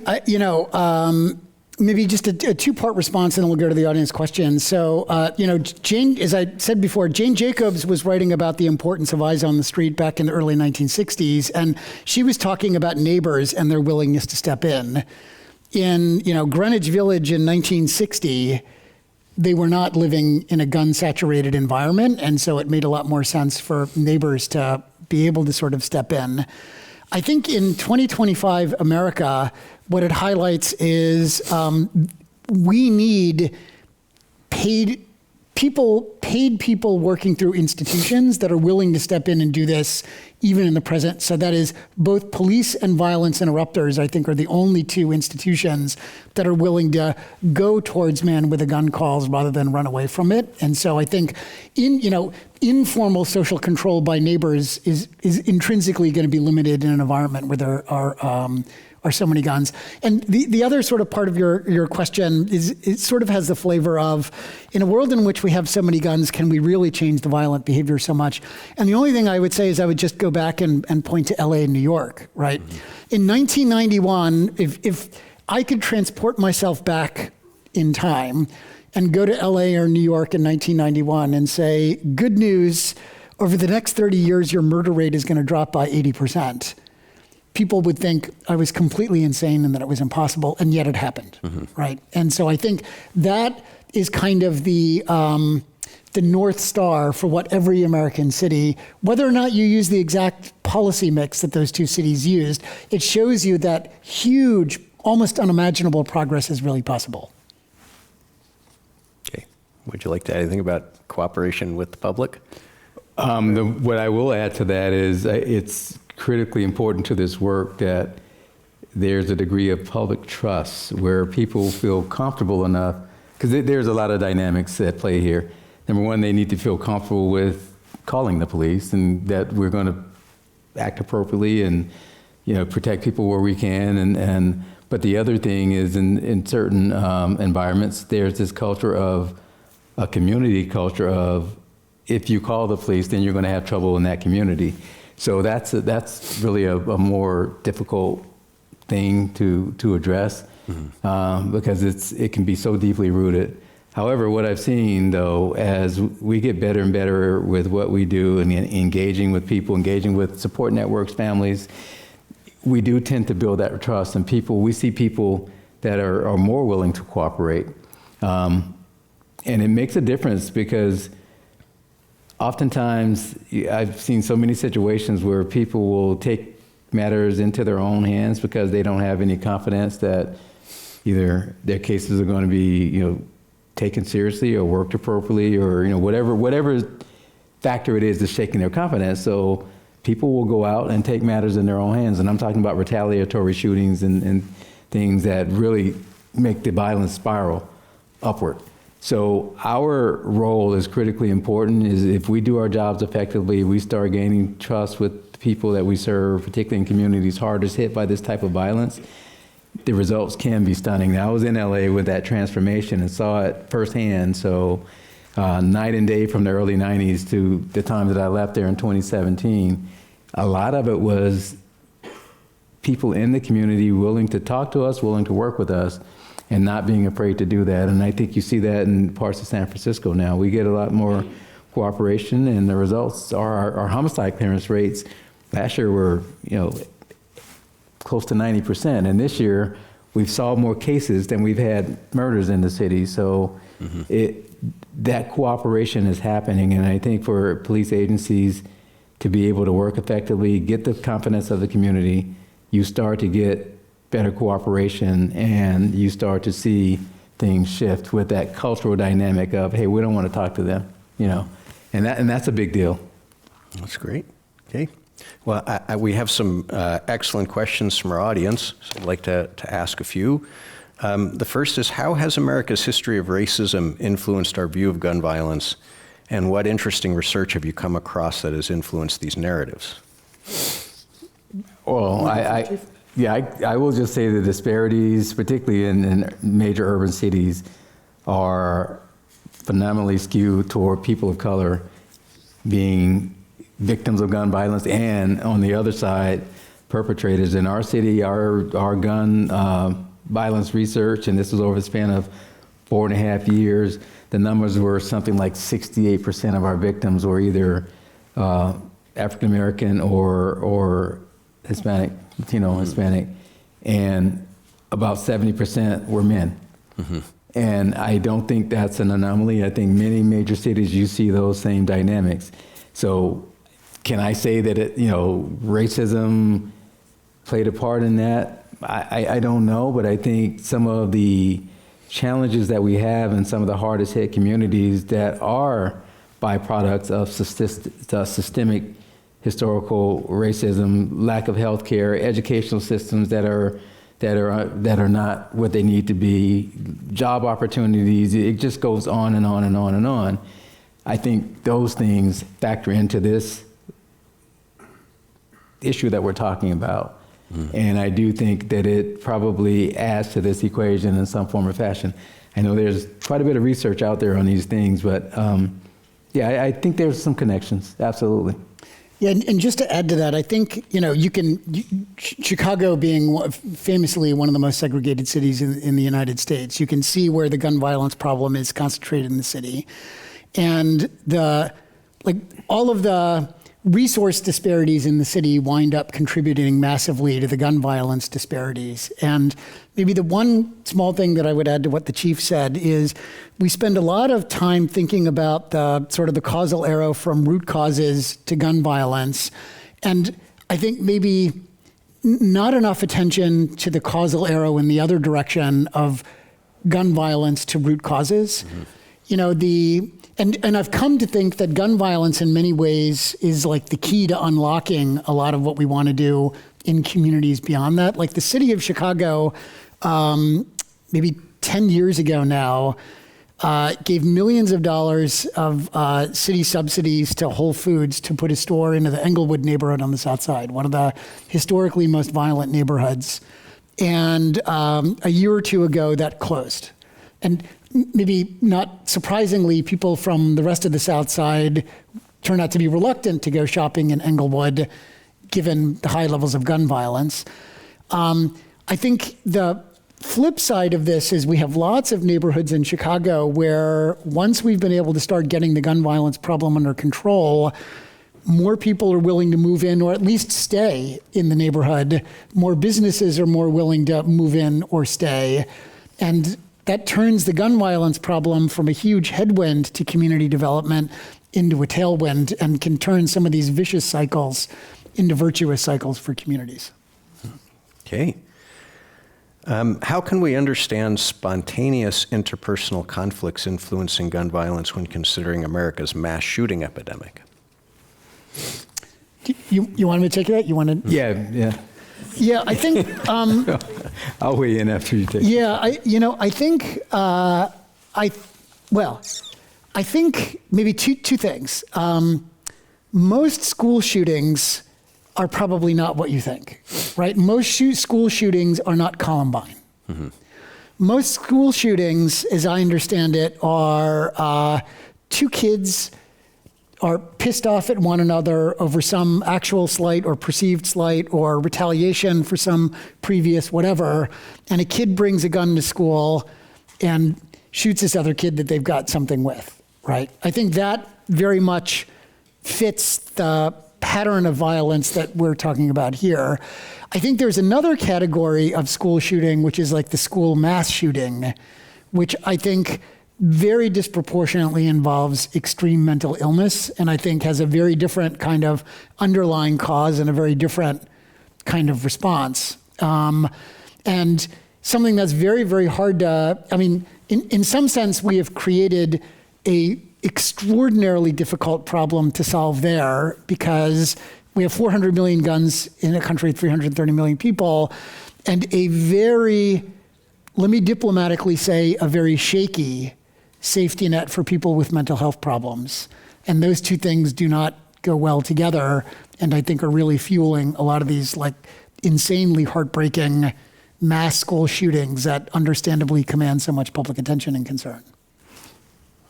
maybe just a two-part response, and then we'll go to the audience questions. So, Jane, as I said before, Jane Jacobs was writing about the importance of eyes on the street back in the early 1960s, and she was talking about neighbors and their willingness to step in. In Greenwich Village in 1960, they were not living in a gun-saturated environment, and so it made a lot more sense for neighbors to be able to sort of step in. I think in 2025 America, what it highlights is we need paid people working through institutions that are willing to step in and do this even in the present. So that is both police and violence interrupters, I think, are the only two institutions that are willing to go towards man with a gun calls rather than run away from it. And so I think informal social control by neighbors is intrinsically going to be limited in an environment where there are so many guns. And the other sort of part of your question is, it sort of has the flavor of, in a world in which we have so many guns, can we really change the violent behavior so much? And the only thing I would say is I would just go back and point to LA and New York, right? Mm-hmm. In 1991, if I could transport myself back in time and go to LA or New York in 1991 and say, good news, over the next 30 years, your murder rate is going to drop by 80%. People would think I was completely insane and that it was impossible, and yet it happened, mm-hmm. right? And so I think that is kind of the North Star for what every American city, whether or not you use the exact policy mix that those two cities used, it shows you that huge, almost unimaginable progress is really possible. Okay. Would you like to add anything about cooperation with the public? What I will add to that is it's critically important to this work that there's a degree of public trust where people feel comfortable enough, because there's a lot of dynamics at play here. Number one, they need to feel comfortable with calling the police and that we're going to act appropriately and protect people where we can. But the other thing is in certain environments, there's this culture of a community culture of, if you call the police, then you're going to have trouble in that community. So that's really a more difficult thing to address, mm-hmm. because it can be so deeply rooted. However, what I've seen, though, as we get better and better with what we do and engaging with people, engaging with support networks, families, we do tend to build that trust. And we see people that are more willing to cooperate. And it makes a difference because oftentimes I've seen so many situations where people will take matters into their own hands because they don't have any confidence that either their cases are going to be, taken seriously or worked appropriately, or whatever factor it is that's shaking their confidence. So people will go out and take matters in their own hands, and I'm talking about retaliatory shootings and things that really make the violence spiral upward. So our role is critically important. Is if we do our jobs effectively, we start gaining trust with the people that we serve, particularly in communities hardest hit by this type of violence, the results can be stunning. Now, I was in LA with that transformation and saw it firsthand. So night and day from the early 90s to the time that I left there in 2017, a lot of it was people in the community willing to talk to us, willing to work with us, and not being afraid to do that. And I think you see that in parts of San Francisco now. We get a lot more cooperation, and the results are our homicide clearance rates last year were, close to 90%. And this year, we've solved more cases than we've had murders in the city. So that cooperation is happening. And I think for police agencies to be able to work effectively, get the confidence of the community, you start to get better cooperation, and you start to see things shift with that cultural dynamic of, hey, we don't want to talk to them, and that's a big deal. That's great. Okay. Well, we have some excellent questions from our audience, so I'd like to ask a few. The first is, how has America's history of racism influenced our view of gun violence, and what interesting research have you come across that has influenced these narratives? Well, I will just say the disparities, particularly in major urban cities, are phenomenally skewed toward people of color being victims of gun violence, and on the other side, perpetrators. In our city, our gun violence research, and this was over the span of 4.5 years, the numbers were something like 68% of our victims were either African American or Hispanic, Hispanic, and about 70% were men. Mm-hmm. And I don't think that's an anomaly. I think many major cities, you see those same dynamics. So can I say that racism played a part in that? I don't know, but I think some of the challenges that we have in some of the hardest hit communities that are byproducts of systemic historical racism, lack of health care, educational systems that are not what they need to be, job opportunities, it just goes on and on and on and on. I think those things factor into this issue that we're talking about. And I do think that it probably adds to this equation in some form or fashion. I know there's quite a bit of research out there on these things, but I think there's some connections, absolutely. Yeah, and just to add to that, I think, Chicago being famously one of the most segregated cities in the United States, you can see where the gun violence problem is concentrated in the city. And all of the resource disparities in the city wind up contributing massively to the gun violence disparities. And maybe the one small thing that I would add to what the chief said is we spend a lot of time thinking about the sort of the causal arrow from root causes to gun violence. And I think maybe not enough attention to the causal arrow in the other direction of gun violence to root causes. Mm-hmm. And I've come to think that gun violence in many ways is like the key to unlocking a lot of what we want to do in communities beyond that. Like the city of Chicago, maybe 10 years ago now, gave millions of dollars of city subsidies to Whole Foods to put a store into the Englewood neighborhood on the South Side, one of the historically most violent neighborhoods. And a year or two ago, that closed. And maybe not surprisingly, people from the rest of the South Side turn out to be reluctant to go shopping in Englewood, given the high levels of gun violence. I think the flip side of this is we have lots of neighborhoods in Chicago where once we've been able to start getting the gun violence problem under control, more people are willing to move in or at least stay in the neighborhood. More businesses are more willing to move in or stay. And that turns the gun violence problem from a huge headwind to community development into a tailwind and can turn some of these vicious cycles into virtuous cycles for communities. Okay. How can we understand spontaneous interpersonal conflicts influencing gun violence when considering America's mass shooting epidemic? You want me to take that? You want to? Yeah. Yeah, I think. I'll weigh in after you take. Yeah, I think maybe two things. Most school shootings are probably not what you think, right? Most school shootings are not Columbine. Mm-hmm. Most school shootings, as I understand it, are two kids are pissed off at one another over some actual slight or perceived slight or retaliation for some previous whatever, and a kid brings a gun to school and shoots this other kid that they've got something with, right? I think that very much fits the pattern of violence that we're talking about here. I think there's another category of school shooting, which is like the school mass shooting, which I think very disproportionately involves extreme mental illness, and I think has a very different kind of underlying cause and a very different kind of response. And something that's very, very hard to, in some sense, we have created a extraordinarily difficult problem to solve there because we have 400 million guns in a country of 330 million people, and a very, let me diplomatically say, a very shaky safety net for people with mental health problems. And those two things do not go well together, and I think are really fueling a lot of these like insanely heartbreaking mass school shootings that understandably command so much public attention and concern.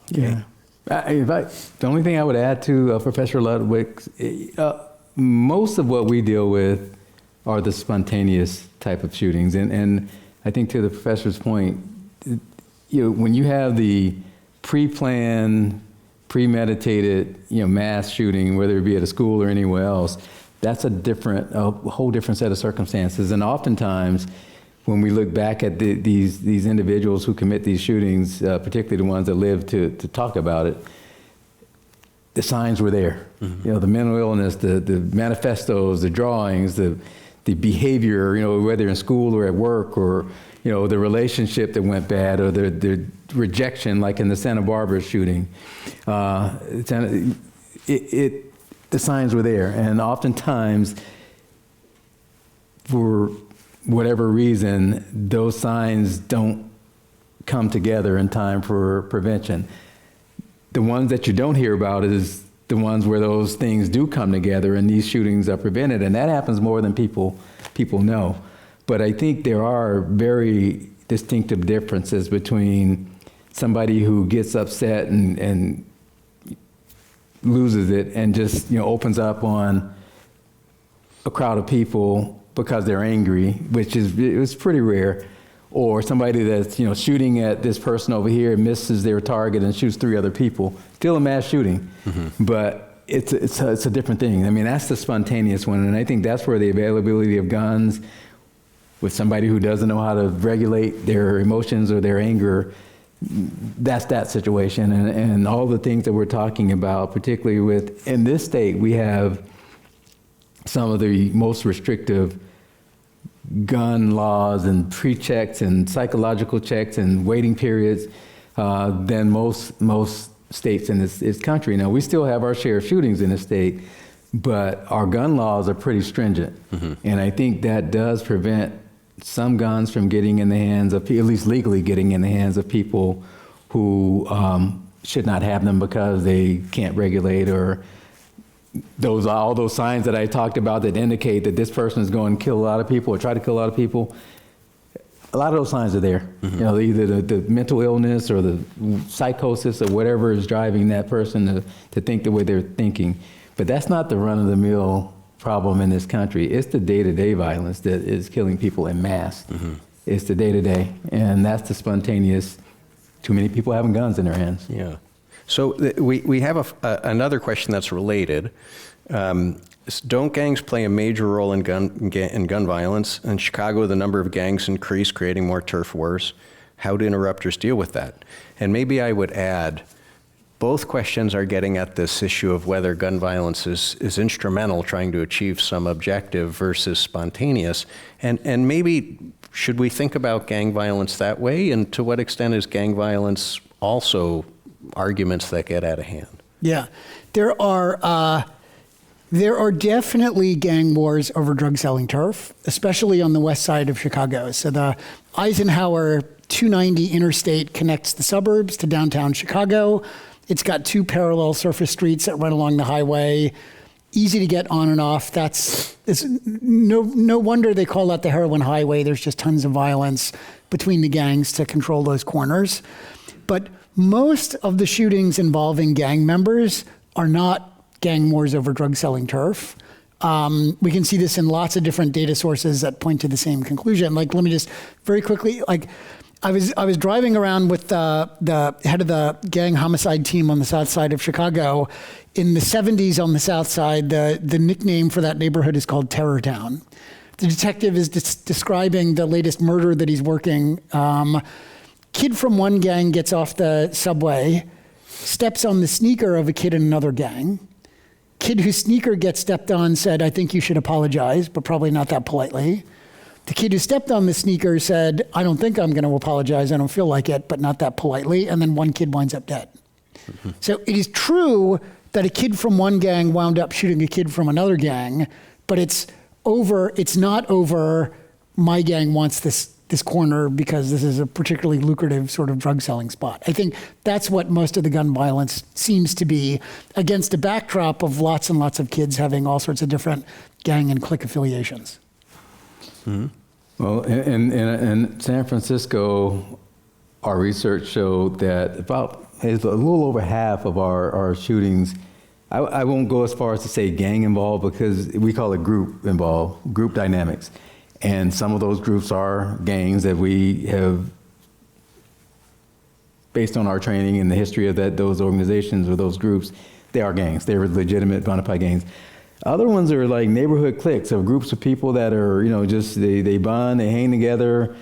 Yeah. The only thing I would add to Professor Ludwig, most of what we deal with are the spontaneous type of shootings. And I think to the professor's point, when you have the pre-planned, premeditated, mass shooting, whether it be at a school or anywhere else, that's a whole different set of circumstances. And oftentimes, when we look back at these individuals who commit these shootings, particularly the ones that live to talk about it, the signs were there. Mm-hmm. The mental illness, the manifestos, the drawings, the behavior, whether in school or at work, or the relationship that went bad, or the rejection, like in the Santa Barbara shooting. The signs were there, and oftentimes, for whatever reason, those signs don't come together in time for prevention. The ones that you don't hear about is the ones where those things do come together and these shootings are prevented, and that happens more than people know. But I think there are very distinctive differences between somebody who gets upset and loses it and just opens up on a crowd of people because they're angry, which is pretty rare, or somebody that's shooting at this person over here, misses their target and shoots 3 other people. Still a mass shooting, mm-hmm. But it's a different thing. That's the spontaneous one, and I think that's where the availability of guns with somebody who doesn't know how to regulate their emotions or their anger, that's that situation. And all the things that we're talking about, particularly in this state, we have some of the most restrictive gun laws and pre-checks and psychological checks and waiting periods than most states in this country. Now, we still have our share of shootings in the state, but our gun laws are pretty stringent. Mm-hmm. And I think that does prevent some guns from getting in the hands of, at least legally getting in the hands of people who should not have them because they can't regulate, or all those signs that I talked about that indicate that this person is going to kill a lot of people or try to kill a lot of people. A lot of those signs are there. Mm-hmm. Either the mental illness or the psychosis or whatever is driving that person to think the way they're thinking. But that's not the run-of-the-mill problem in this country. It's the day-to-day violence that is killing people en masse. Mm-hmm. It's the day-to-day, and that's the spontaneous, too many people having guns in their hands. Yeah. So we have another question that's related. Don't gangs play a major role in gun violence? In Chicago, the number of gangs increased, creating more turf wars. How do interrupters deal with that? And maybe I would add, both questions are getting at this issue of whether gun violence is instrumental trying to achieve some objective versus spontaneous. And maybe should we think about gang violence that way? And to what extent is gang violence also arguments that get out of hand? Yeah, there are definitely gang wars over drug selling turf, especially on the west side of Chicago. So the Eisenhower 290 interstate connects the suburbs to downtown Chicago. It's got 2 parallel surface streets that run along the highway. Easy to get on and off. It's no wonder they call that the heroin highway. There's just tons of violence between the gangs to control those corners. But most of the shootings involving gang members are not gang wars over drug selling turf. We can see this in lots of different data sources that point to the same conclusion. Like, let me just very quickly, I was driving around with the head of the gang homicide team on the south side of Chicago. In the 70s on the south side, the nickname for that neighborhood is called Terror Town. The detective is describing the latest murder that he's working. Kid from one gang gets off the subway, steps on the sneaker of a kid in another gang. Kid whose sneaker gets stepped on said, "I think you should apologize," but probably not that politely. The kid who stepped on the sneaker said, "I don't think I'm going to apologize. I don't feel like it," but not that politely. And then one kid winds up dead. Mm-hmm. So it is true that a kid from one gang wound up shooting a kid from another gang, but it's not over my gang wants this corner because this is a particularly lucrative sort of drug selling spot. I think that's what most of the gun violence seems to be, against a backdrop of lots and lots of kids having all sorts of different gang and clique affiliations. Mm-hmm. Well, in San Francisco, our research showed that it's a little over half of our shootings. I won't go as far as to say gang involved because we call it group involved, group dynamics. And some of those groups are gangs that we have, based on our training and the history of those organizations or those groups, they are gangs. They're legitimate, bona fide gangs. Other ones are like neighborhood cliques of groups of people that are, just they bond, they hang together.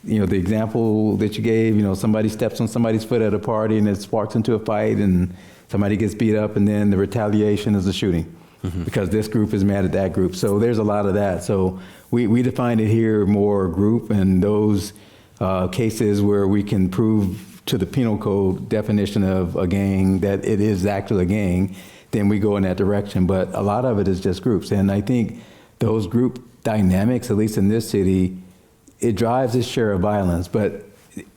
The example that you gave, somebody steps on somebody's foot at a party and it sparks into a fight and somebody gets beat up and then the retaliation is the shooting. Mm-hmm. Because this group is mad at that group. So there's a lot of that. So we define it here more group, and those cases where we can prove to the penal code definition of a gang that it is actually a gang, then we go in that direction. But a lot of it is just groups. And I think those group dynamics, at least in this city, it drives its share of violence. But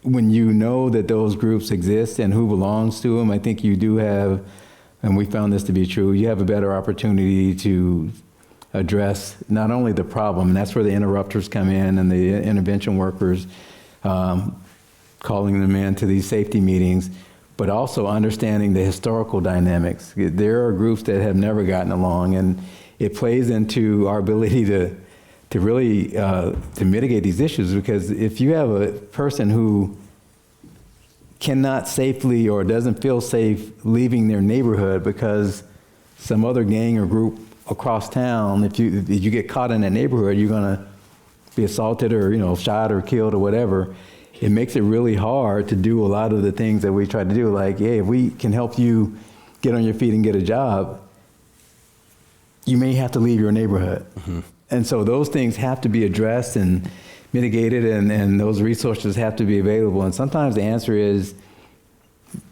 when you know that those groups exist and who belongs to them, I think you do have, and we found this to be true, you have a better opportunity to address not only the problem, and that's where the interrupters come in and the intervention workers, calling them in to these safety meetings, but also understanding the historical dynamics. There are groups that have never gotten along, and it plays into our ability to really to mitigate these issues, because if you have a person who cannot safely or doesn't feel safe leaving their neighborhood because some other gang or group across town, if you get caught in that neighborhood, you're going to be assaulted or shot or killed or whatever. It makes it really hard to do a lot of the things that we try to do, like, hey, if we can help you get on your feet and get a job, you may have to leave your neighborhood. Mm-hmm. And so those things have to be addressed and mitigated, and those resources have to be available. And sometimes the answer is,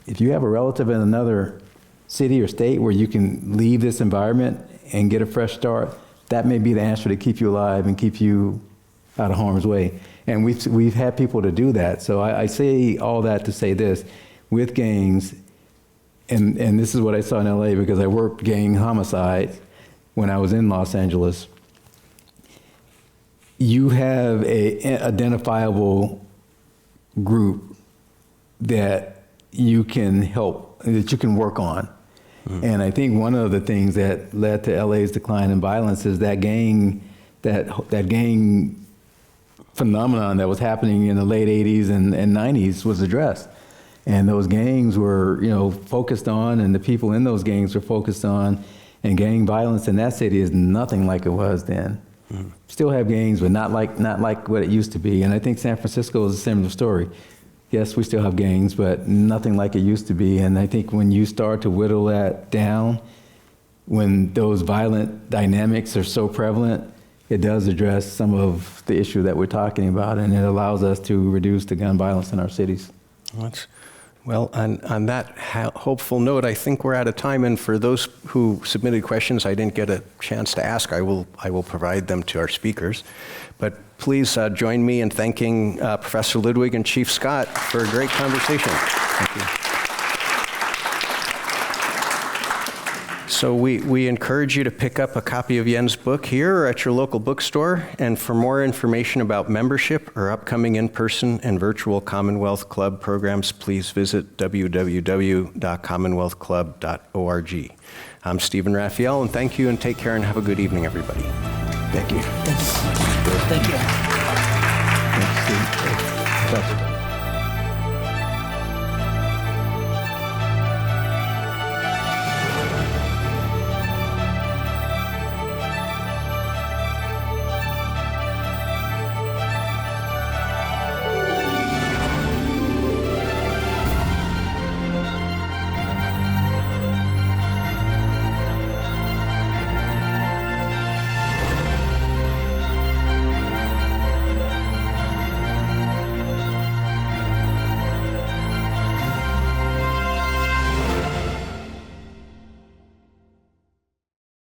if you have a relative in another city or state where you can leave this environment and get a fresh start, that may be the answer to keep you alive and keep you out of harm's way. And we've had people to do that. So I say all that to say this, with gangs, and this is what I saw in LA because I worked gang homicide when I was in Los Angeles. You have a identifiable group that you can help, that you can work on. Mm-hmm. And I think one of the things that led to LA's decline in violence is that gang phenomenon that was happening in the late 80s and 90s was addressed. And those gangs were, focused on, and the people in those gangs were focused on, And gang violence in that city is nothing like it was then. Still have gangs, but not like what it used to be. And I think San Francisco is a similar story. Yes, we still have gangs, but nothing like it used to be. And I think when you start to whittle that down, when those violent dynamics are so prevalent, it does address some of the issue that we're talking about, and it allows us to reduce the gun violence in our cities. Well, on that hopeful note, I think we're out of time. And for those who submitted questions I didn't get a chance to ask, I will provide them to our speakers. But please join me in thanking Professor Ludwig and Chief Scott for a great conversation. Thank you. So we encourage you to pick up a copy of Yen's book here or at your local bookstore. And for more information about membership or upcoming in-person and virtual Commonwealth Club programs, please visit www.commonwealthclub.org. I'm Stephen Raphael, and thank you, and take care, and have a good evening, everybody. Thank you. Thank you so much. Thank you. Thank you.